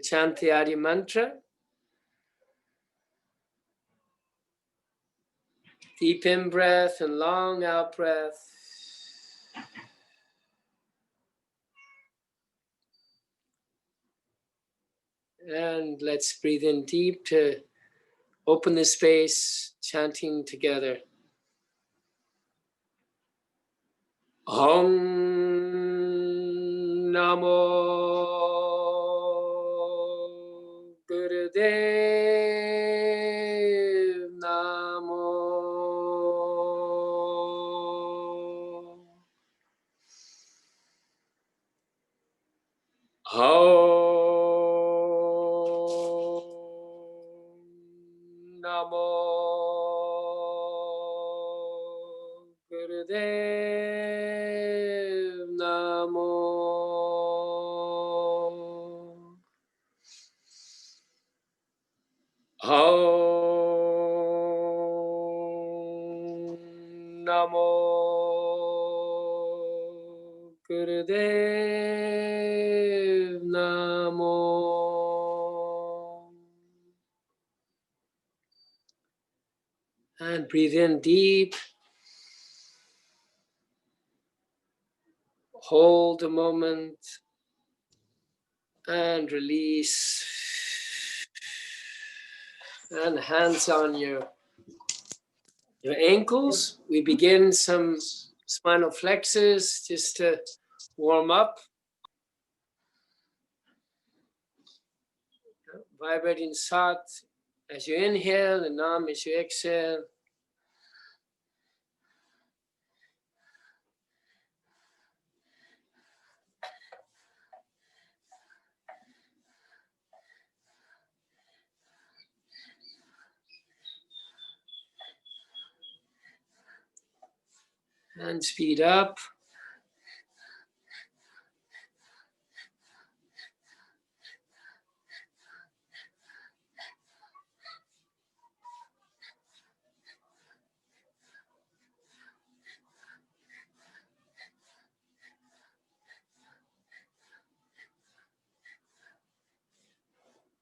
chant the Adi mantra. Deep in breath and long out breath. And let's breathe in deep to open the space, chanting together. Om Namo Gurudev Namo. Om Namo Gurudev Namo. Om Namo Gurudev Namo. And breathe in deep. Hold a moment and release. And hands on your ankles. We begin some spinal flexors just to warm up. Vibrating Sat as you inhale and Nam as you exhale. And speed up.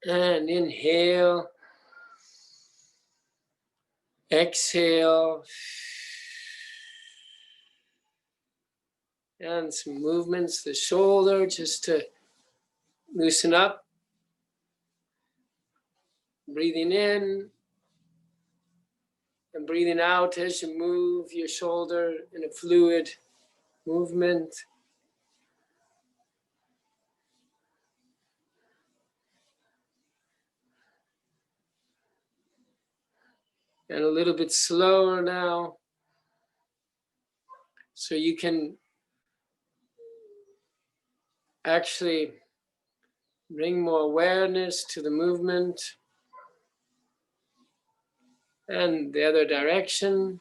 And inhale. Exhale. And some movements, the shoulder, just to loosen up. Breathing in and breathing out as you move your shoulder in a fluid movement. And a little bit slower now, so you can actually bring more awareness to the movement and the other direction.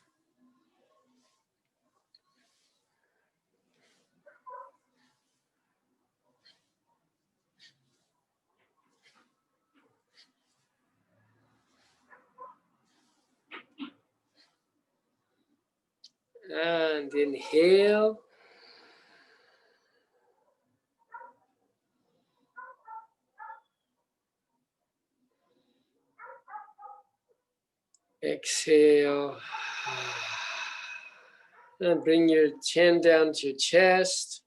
And inhale. Exhale. And bring your chin down to your chest.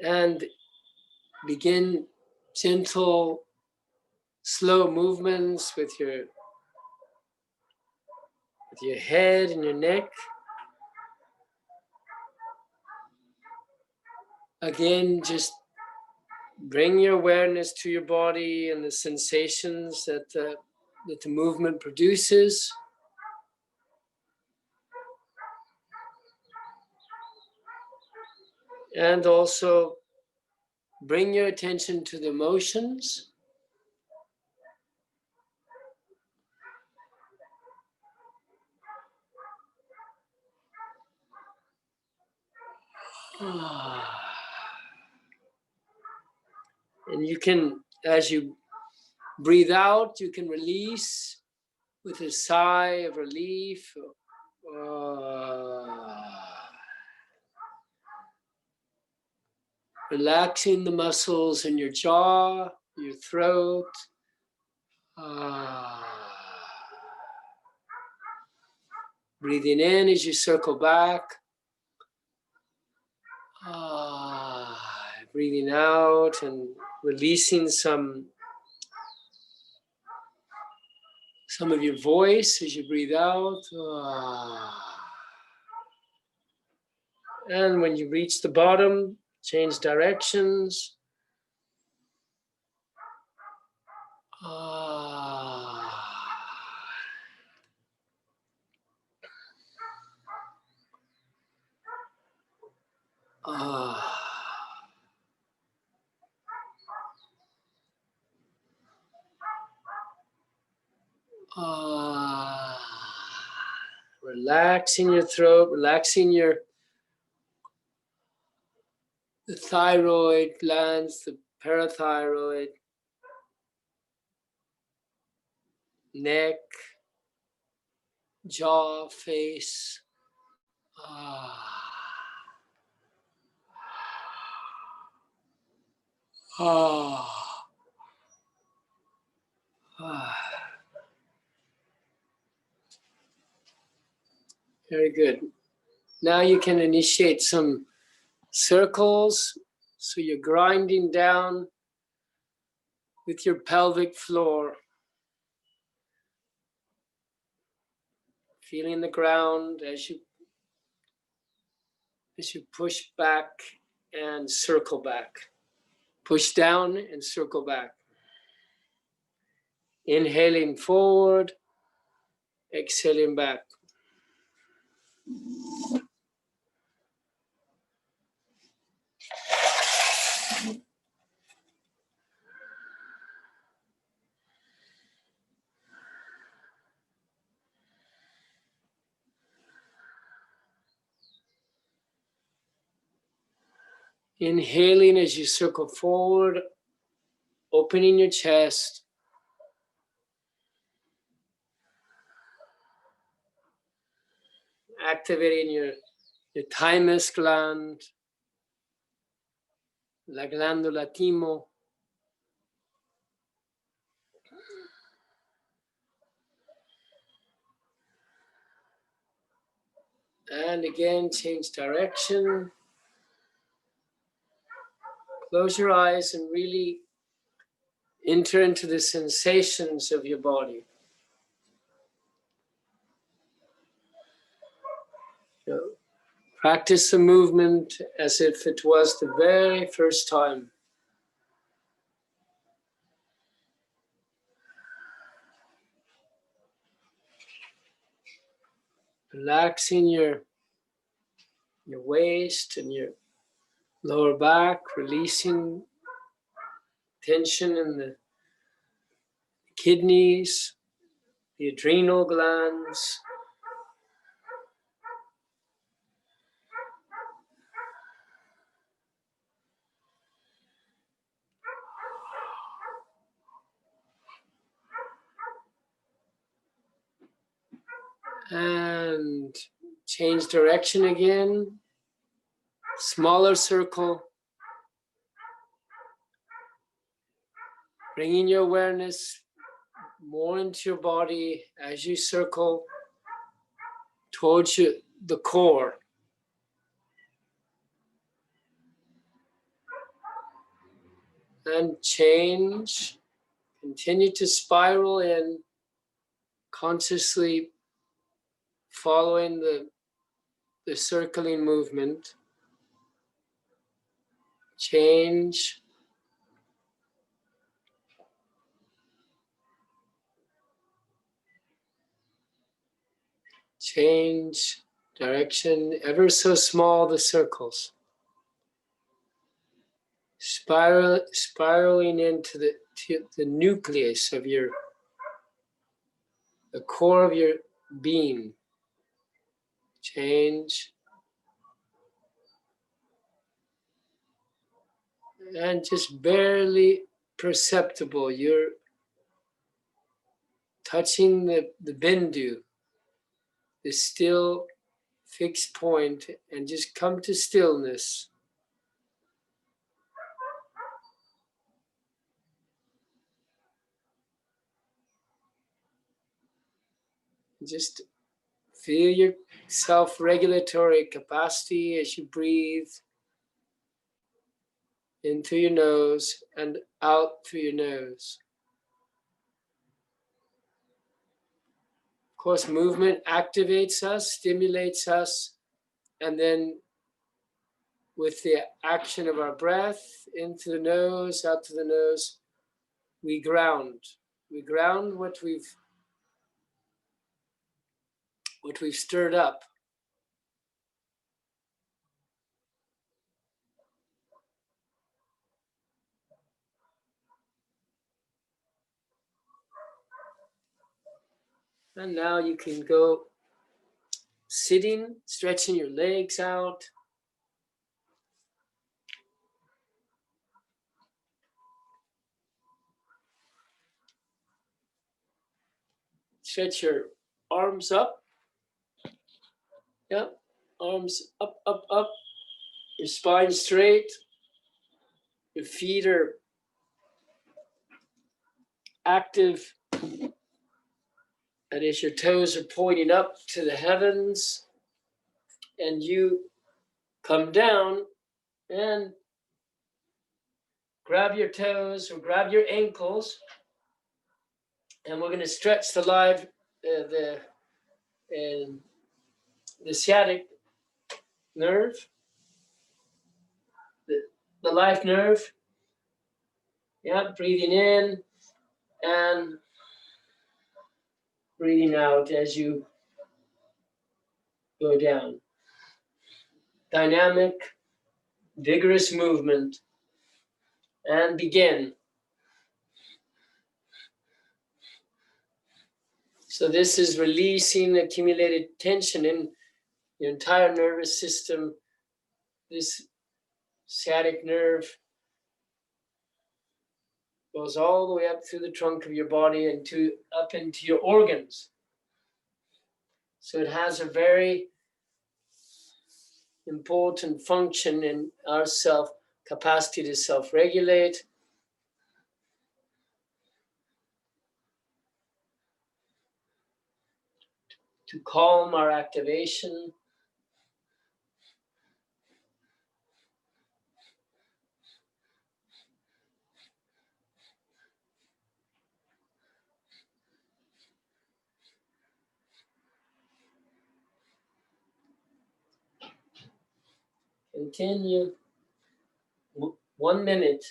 And begin gentle, slow movements with your head and your neck. Again, just bring your awareness to your body and the sensations that the movement produces. And also bring your attention to the emotions. And you can, as you breathe out, you can release with a sigh of relief. Relaxing the muscles in your jaw, your throat. Breathing in as you circle back. Breathing out and releasing some of your voice as you breathe out. And when you reach the bottom, change directions. Relaxing your throat, relaxing the thyroid glands, the parathyroid, neck, jaw, face. Very good. Now you can initiate some circles. So you're grinding down with your pelvic floor. Feeling the ground as you push back and circle back. Push down and circle back. Inhaling forward, exhaling back. Inhaling as you circle forward, opening your chest. Activating your thymus gland, la glándula timo. And again, change direction. Close your eyes and really enter into the sensations of your body. Practice the movement as if it was the very first time. Relaxing your waist and your lower back, releasing tension in the kidneys, the adrenal glands. And change direction again. Smaller circle. Bringing your awareness more into your body as you circle towards the core. And change. Continue to spiral in, consciously following the circling movement. Change. Change direction, ever so small, the circles. Spiraling into the nucleus of the core of your being. Change. And just barely perceptible, you're touching the bindu, the still fixed point, and just come to stillness. Just Feel your self-regulatory capacity as you breathe in through your nose and out through your nose. Of course, movement activates us, stimulates us, and then with the action of our breath into the nose, out to the nose, we ground. We ground what we've stirred up. And now you can go sitting, stretching your legs out. Stretch your arms up. Yep, arms up, up, up. Your spine straight. Your feet are active. And as your toes are pointing up to the heavens, and you come down and grab your toes or grab your ankles, and we're going to stretch the sciatic nerve, the life nerve. Yeah, breathing in and breathing out as you go down. Dynamic, vigorous movement. And begin. So this is releasing accumulated tension in your entire nervous system. This sciatic nerve goes all the way up through the trunk of your body and up into your organs. So it has a very important function in our capacity to self-regulate, to calm our activation. Continue 1 minute.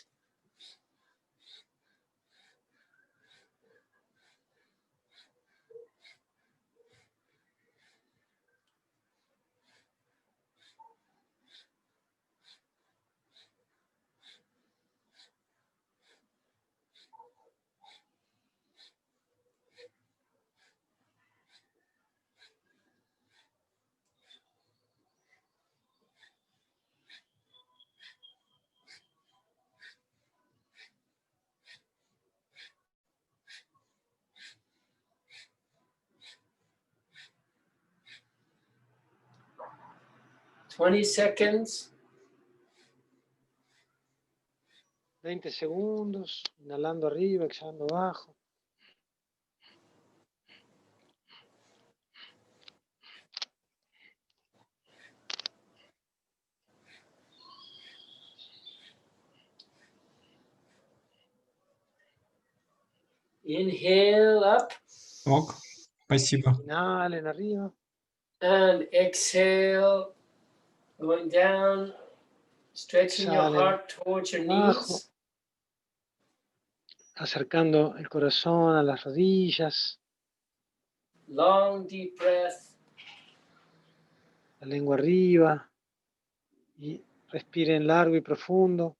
Twenty seconds. 20 segundos, inhalando arriba, exhalando abajo. Inhale up. Ок, спасибо. Inhalen arriba. And exhale, going down, stretching your heart towards your knees. Acercando el corazón a las rodillas. Long, deep breath. La lengua arriba. Y respiren largo y profundo.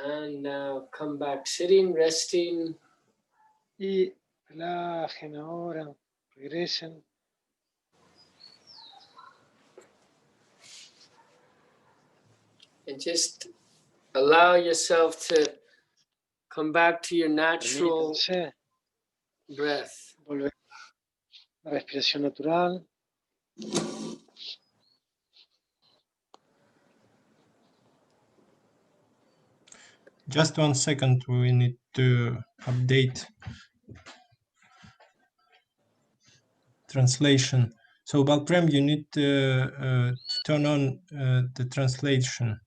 And now come back sitting, resting. Y relajen ahora, regresen. And just allow yourself to come back to your natural Permítanse breath. volver a la respiración natural. Just 1 second, we need to update translation. So Balprem, you need to turn on the translation.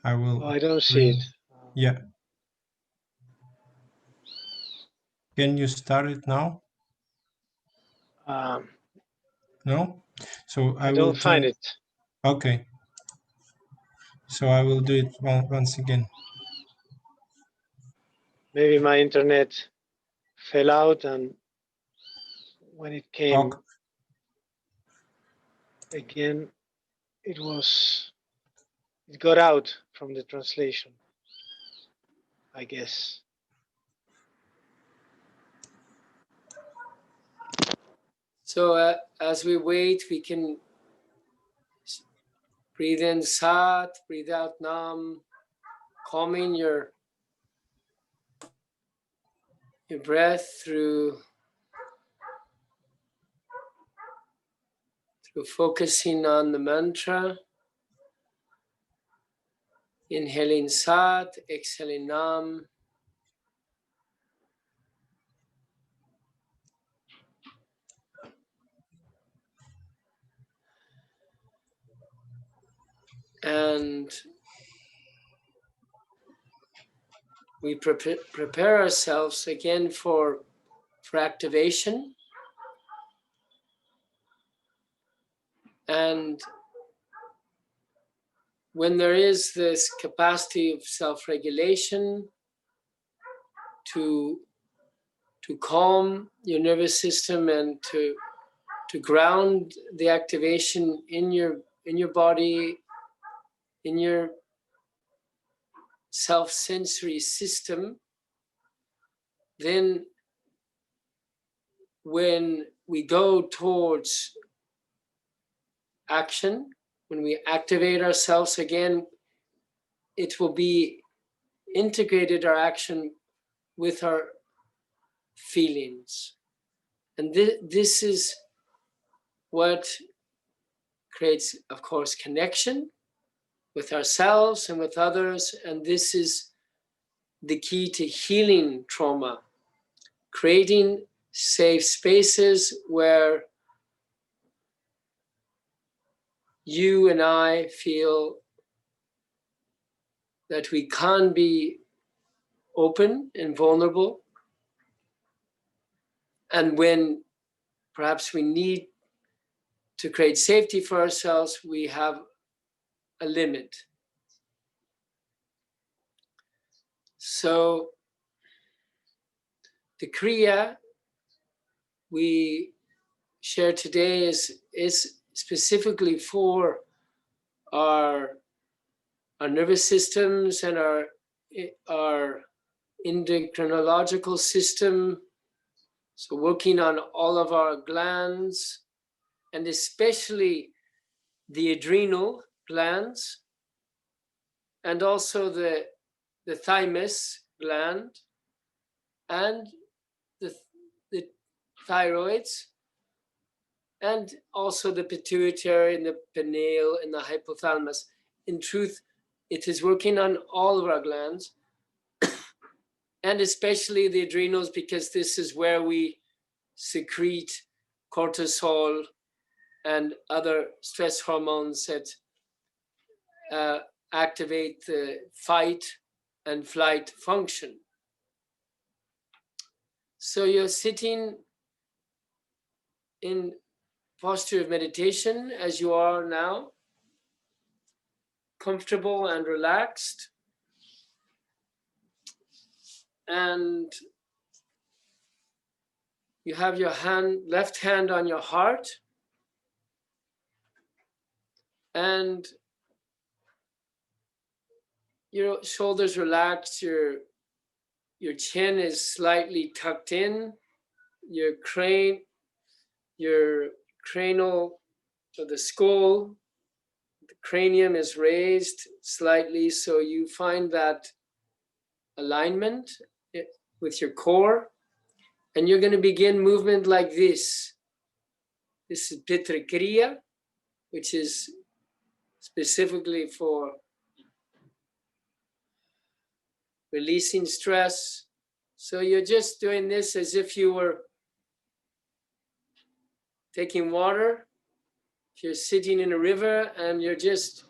I will. Oh, I don't see it. Yeah. Can you start it now? No? So I will don't find it. Okay. So I will do it once again. Maybe my internet fell out, and when it came again, it got out from the translation, I guess. So as we wait, we can breathe in Sat, breathe out Nam, calming your breath through focusing on the mantra. Inhaling Sat, exhaling Nam. And we prepare ourselves again for activation. And when there is this capacity of self-regulation to calm your nervous system and to ground the activation in your body, in your self-sensory system, then when we go towards action, when we activate ourselves again, it will be integrated, our action, with our feelings. And this is what creates, of course, connection with ourselves and with others. And this is the key to healing trauma, creating safe spaces where you and I feel that we can be open and vulnerable. And when perhaps we need to create safety for ourselves, we have a limit. So the Kriya we share today is specifically for our nervous systems and our endocrinological system. So working on all of our glands, and especially the adrenal glands, and also the thymus gland, and the thyroids, and also the pituitary and the pineal and the hypothalamus. In truth, it is working on all of our glands, and especially the adrenals, because this is where we secrete cortisol and other stress hormones that activate the fight and flight function. So you're sitting in posture of meditation as you are now, comfortable and relaxed. And you have your left hand on your heart, and your shoulders relaxed, your chin is slightly tucked in, your cranial, so the skull, the cranium is raised slightly, so you find that alignment with your core. And you're going to begin movement like this. This is Pitrikriya, which is specifically for releasing stress. So you're just doing this as if you were taking water. If you're sitting in a river and you're just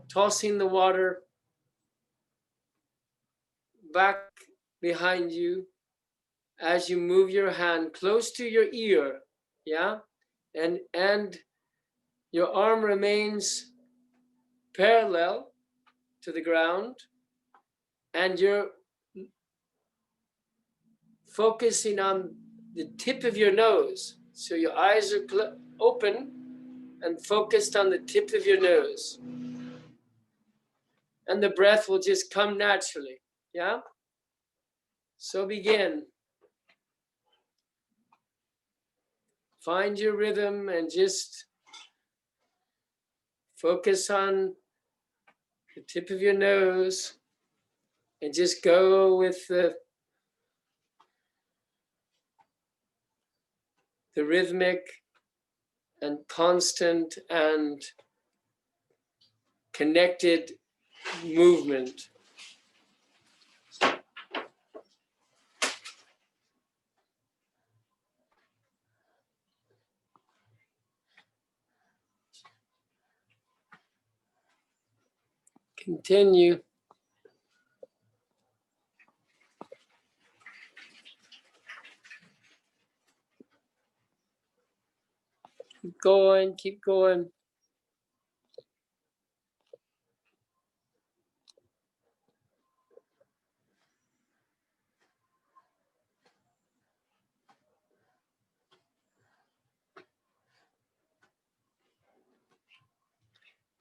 tossing the water back behind you as you move your hand close to your ear, yeah? And your arm remains parallel to the ground, and you're focusing on the tip of your nose. So your eyes are open and focused on the tip of your nose. And the breath will just come naturally, yeah? So begin. Find your rhythm and just focus on the tip of your nose and just go with the rhythmic and constant and connected movement. Continue. Keep going, keep going.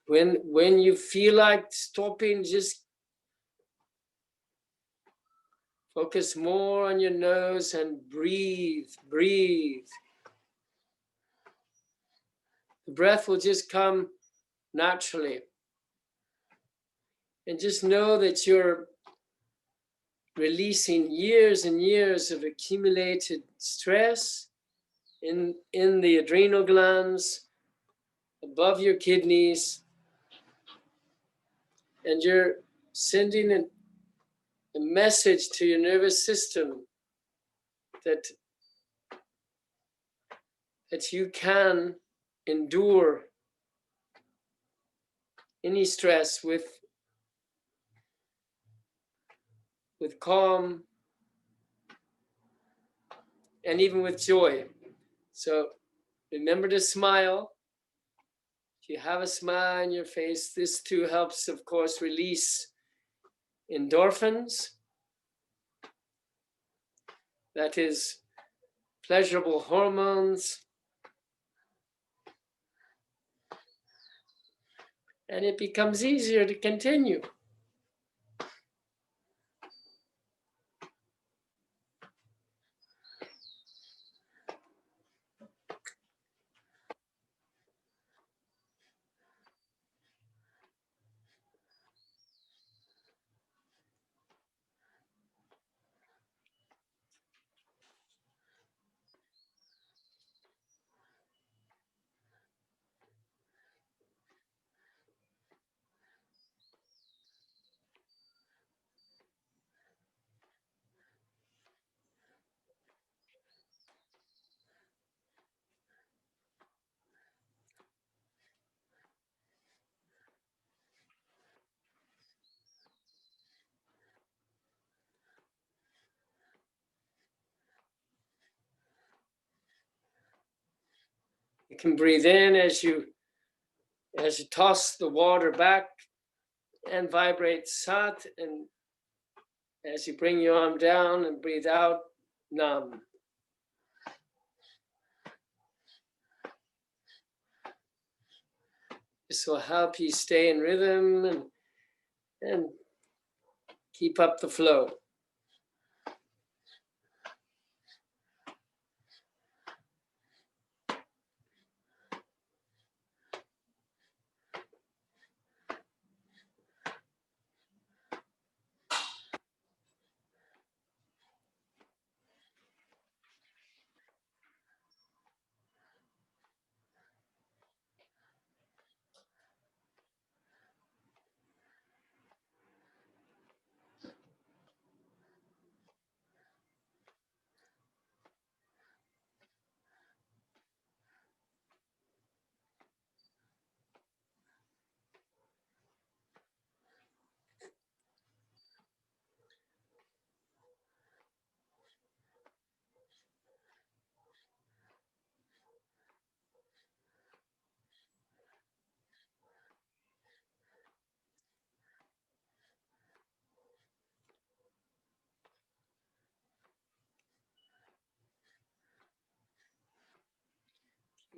When you feel like stopping, just focus more on your nose and breathe, breathe. The breath will just come naturally. And just know that you're releasing years and years of accumulated stress in the adrenal glands, above your kidneys, and you're sending a message to your nervous system that you can endure any stress with calm and even with joy. So remember to smile. If you have a smile on your face, this too helps, of course, release endorphins. That is pleasurable hormones. And it becomes easier to continue. You can breathe in as you toss the water back and vibrate sat, and as you bring your arm down and breathe out, nam. This will help you stay in rhythm and keep up the flow.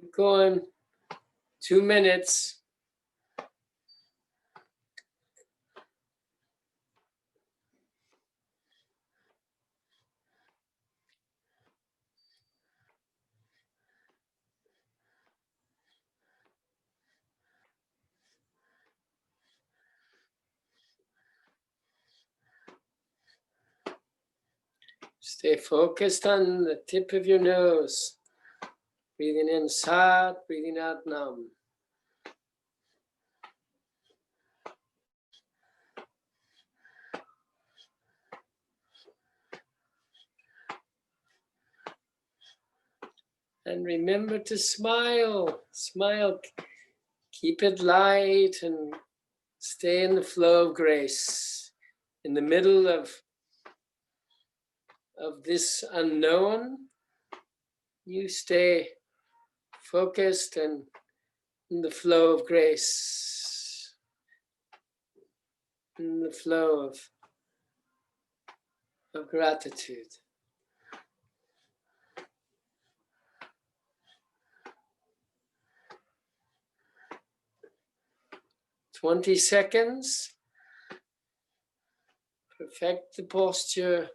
Keep going. 2 minutes. Stay focused on the tip of your nose. Breathing in Sat, breathing out Nam. And remember to smile. Smile. Keep it light and stay in the flow of grace. In the middle of this unknown, you stay focused and in the flow of grace, in the flow of gratitude. "20 seconds. Perfect the posture.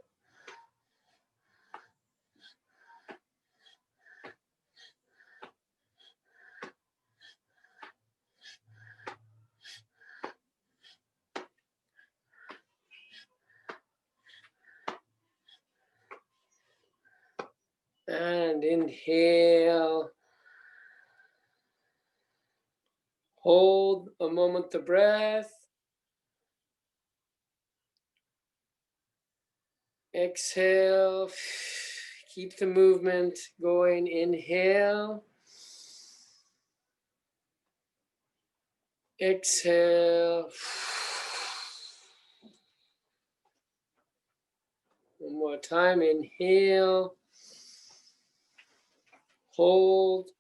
And inhale. Hold a moment the breath. Exhale. Keep the movement going. Inhale. Exhale. One more time. Inhale. Hold.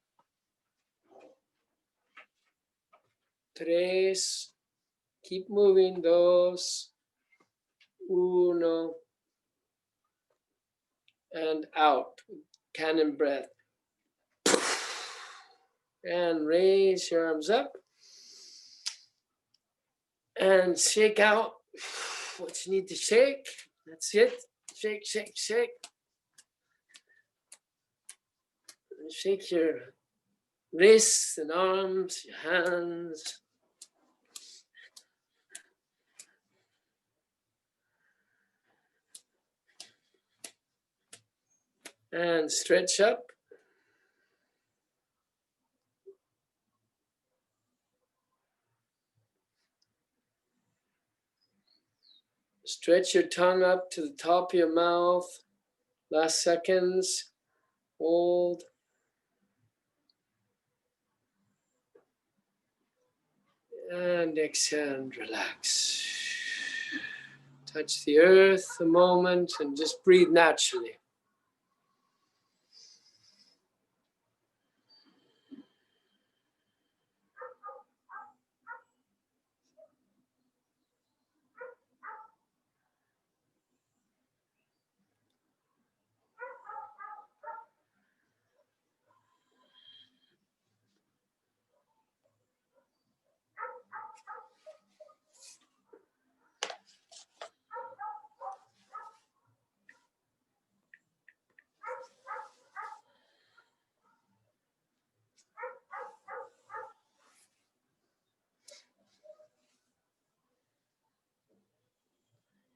3. Keep moving. 2. 1. And out. Cannon breath. And raise your arms up. And shake out what you need to shake. That's it. Shake, shake, shake. And shake your wrists and arms, your hands. And stretch up. Stretch your tongue up to the top of your mouth. Last seconds. Hold. And exhale and relax. Touch the earth a moment and just breathe naturally.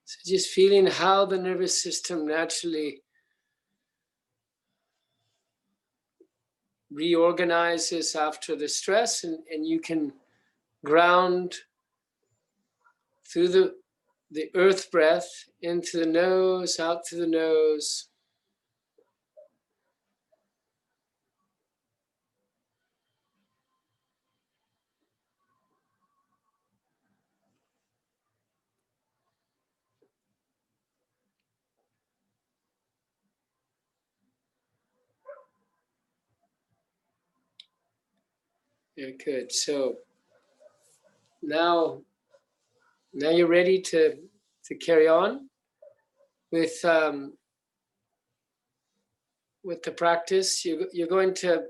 So just feeling how the nervous system naturally reorganizes after the stress, and you can ground through the earth breath into the nose, out through the nose. Very good. So now you're ready to carry on with the practice. You're going to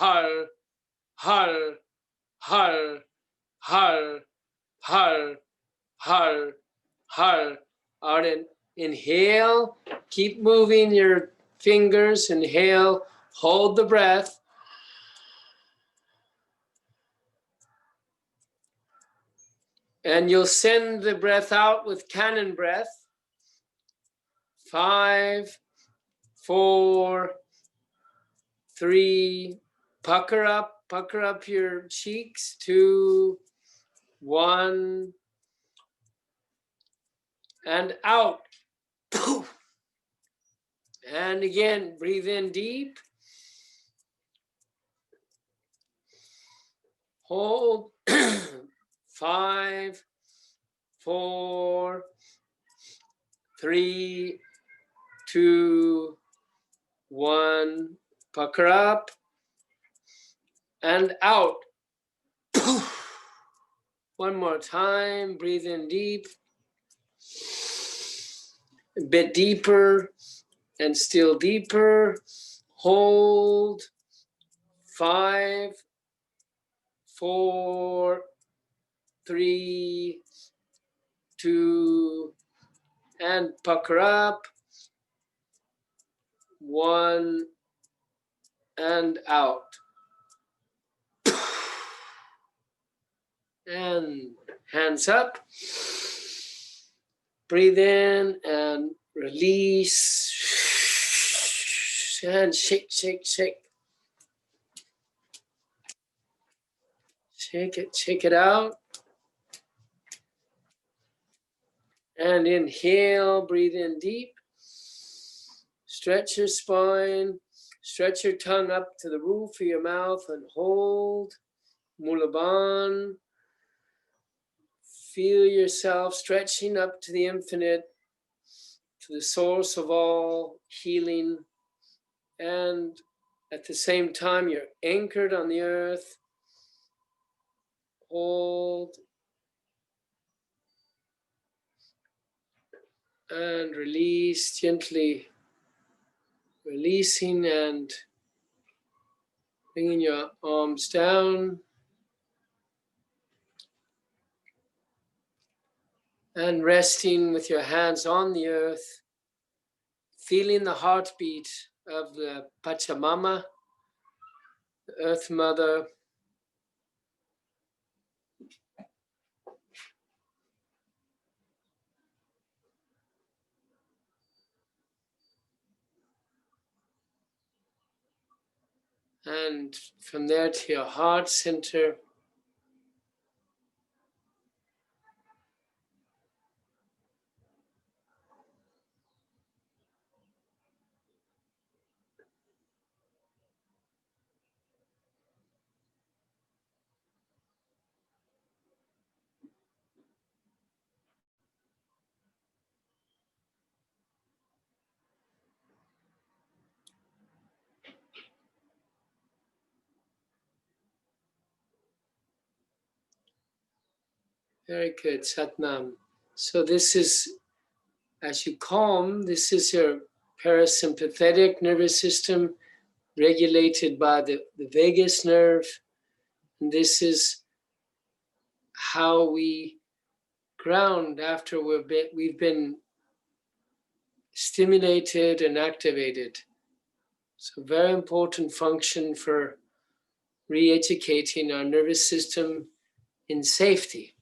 har, har, har, har, har, har, har. Out and inhale, keep moving your fingers, inhale, hold the breath. And you'll send the breath out with cannon breath. 5, 4, 3, pucker up your cheeks. 2, 1, and out. And again, breathe in deep. Hold. 5, 4, 3, 2, 1. Pucker up and out. One more time. Breathe in deep. A bit deeper and still deeper. Hold. 5, 4, 3, 2, and pucker up. 1 and out. And hands up. Breathe in and release. And shake, shake, shake. Shake it out. And inhale, breathe in deep. Stretch your spine. Stretch your tongue up to the roof of your mouth and hold. Mulaban. Feel yourself stretching up to the infinite, to the source of all healing. And at the same time, you're anchored on the earth. Hold. And release, gently releasing and bringing your arms down. And resting with your hands on the earth, feeling the heartbeat of the Pachamama, the Earth Mother. And from there to your heart center. Very good, Satnam. So this is, as you calm, this is your parasympathetic nervous system regulated by the vagus nerve. And this is how we ground after we've been stimulated and activated. So very important function for re-educating our nervous system in safety.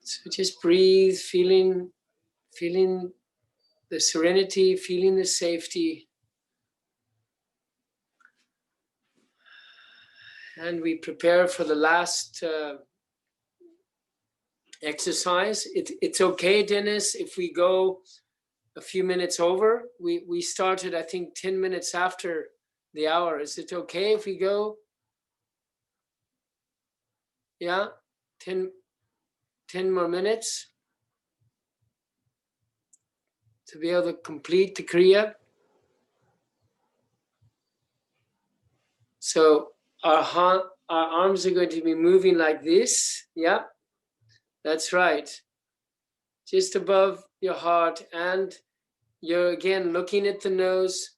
So just breathe, feeling the serenity, feeling the safety. And we prepare for the last exercise. It's okay, Dennis, if we go a few minutes over. We started, I think, 10 minutes after the hour. Is it okay if we go? Yeah, 10 more minutes to be able to complete the Kriya. So our arms are going to be moving like this. Yeah, that's right. Just above your heart, and you're again looking at the nose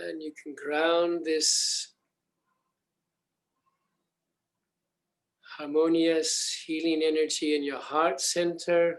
And you can ground this harmonious healing energy in your heart center.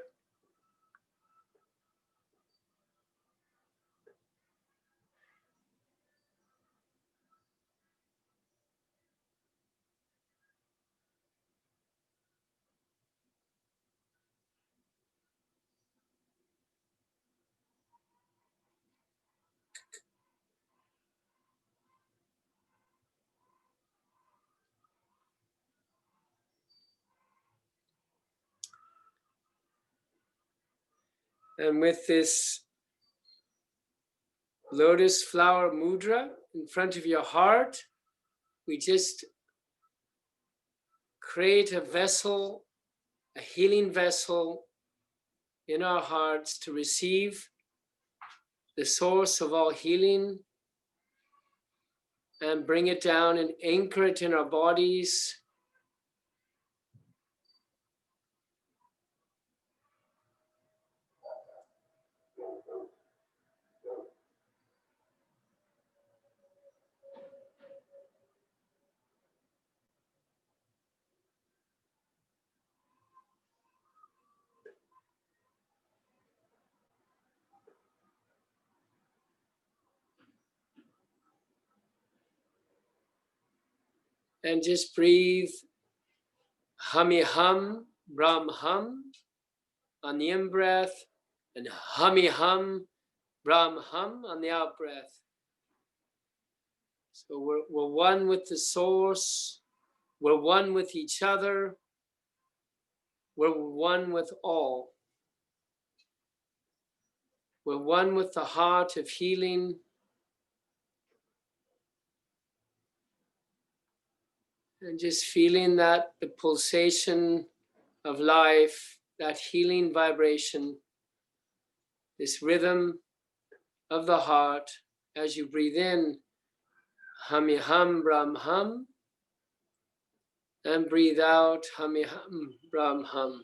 And with this lotus flower mudra in front of your heart, we just create a vessel, a healing vessel in our hearts to receive the source of all healing and bring it down and anchor it in our bodies. And just breathe hummy hum, brahm hum on the in breath, and hummy hum, brahm hum on the out breath. So we're one with the source, we're one with each other, we're one with all. We're one with the heart of healing. And just feeling that the pulsation of life, that healing vibration, this rhythm of the heart as you breathe in, hummy hum, brahm hum, and breathe out, hummy hum, brahm hum.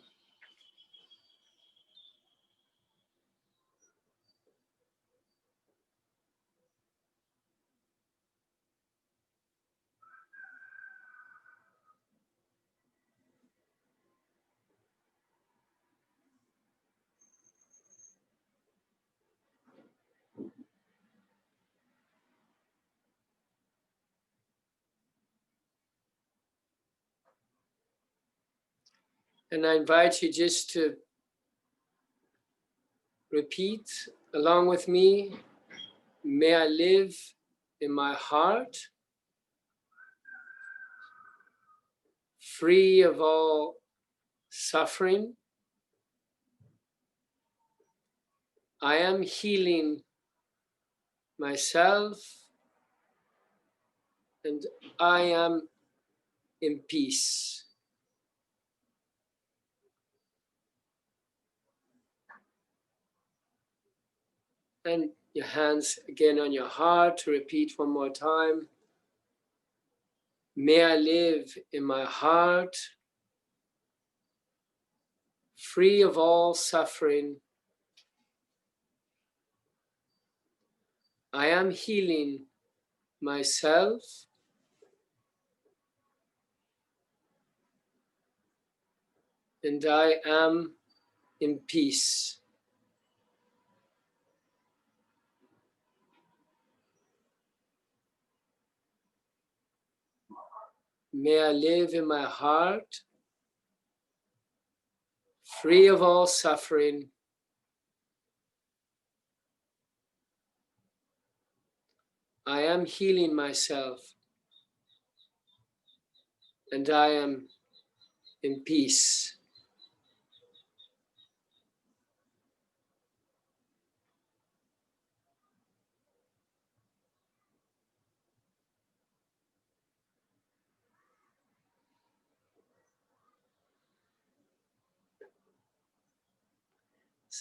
And I invite you just to repeat along with me, may I live in my heart, free of all suffering. I am healing myself and I am in peace. And your hands again on your heart to repeat one more time. May I live in my heart, free of all suffering. I am healing myself and I am in peace. May I live in my heart, free of all suffering. I am healing myself and I am in peace.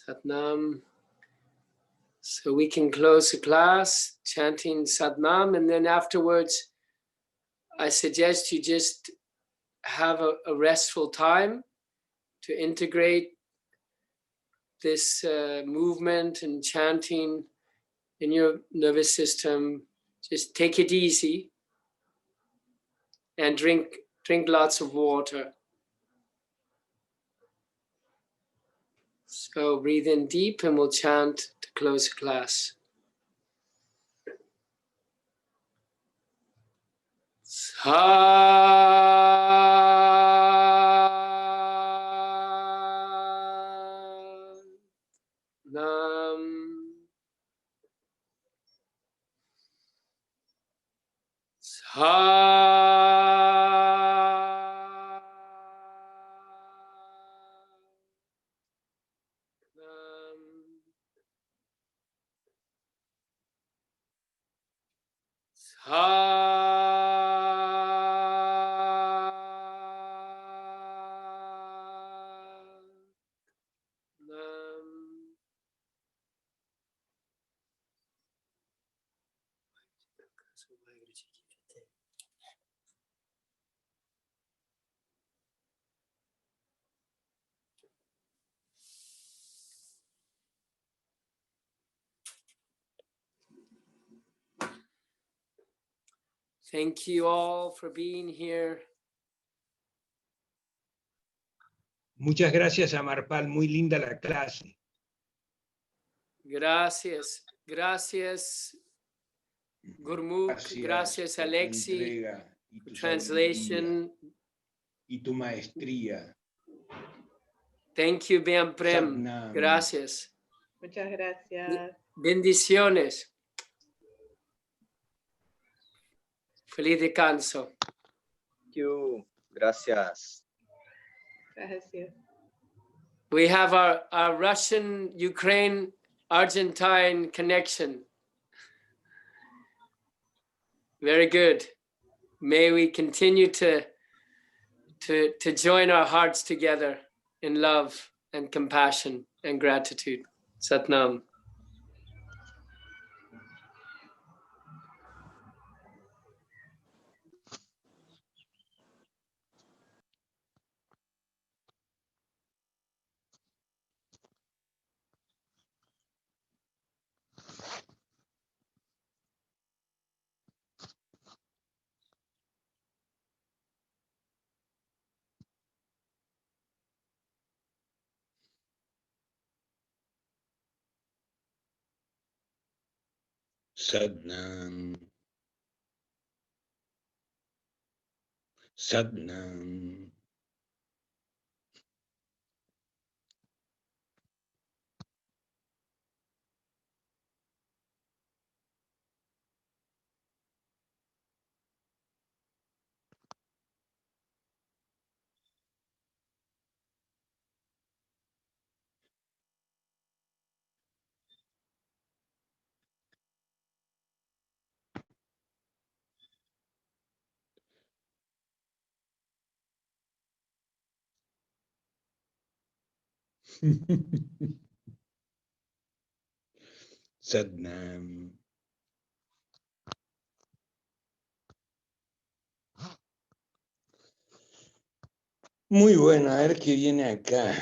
Satnam. So we can close the class chanting Satnam, and then afterwards I suggest you just have a restful time to integrate this movement and chanting in your nervous system, Just take it easy and drink lots of water. So breathe in deep and we'll chant to close the class. Thank you all for being here. Muchas gracias, Amarpal. Muy linda la clase. Gracias, gracias Gurmukh, gracias por tu Alexi, entrega y for tu translation. sabiduría y tu maestría. Thank you, Bian Prem. Satnam. Gracias. Muchas gracias. Bendiciones. Feliz descanso. Thank you. Gracias. Gracias. We have our Russian, Ukraine, Argentine connection. Very good. May we continue to join our hearts together in love and compassion and gratitude. Satnam. Satnam. Satnam. Satnam. Muy bueno, a ver qué viene acá.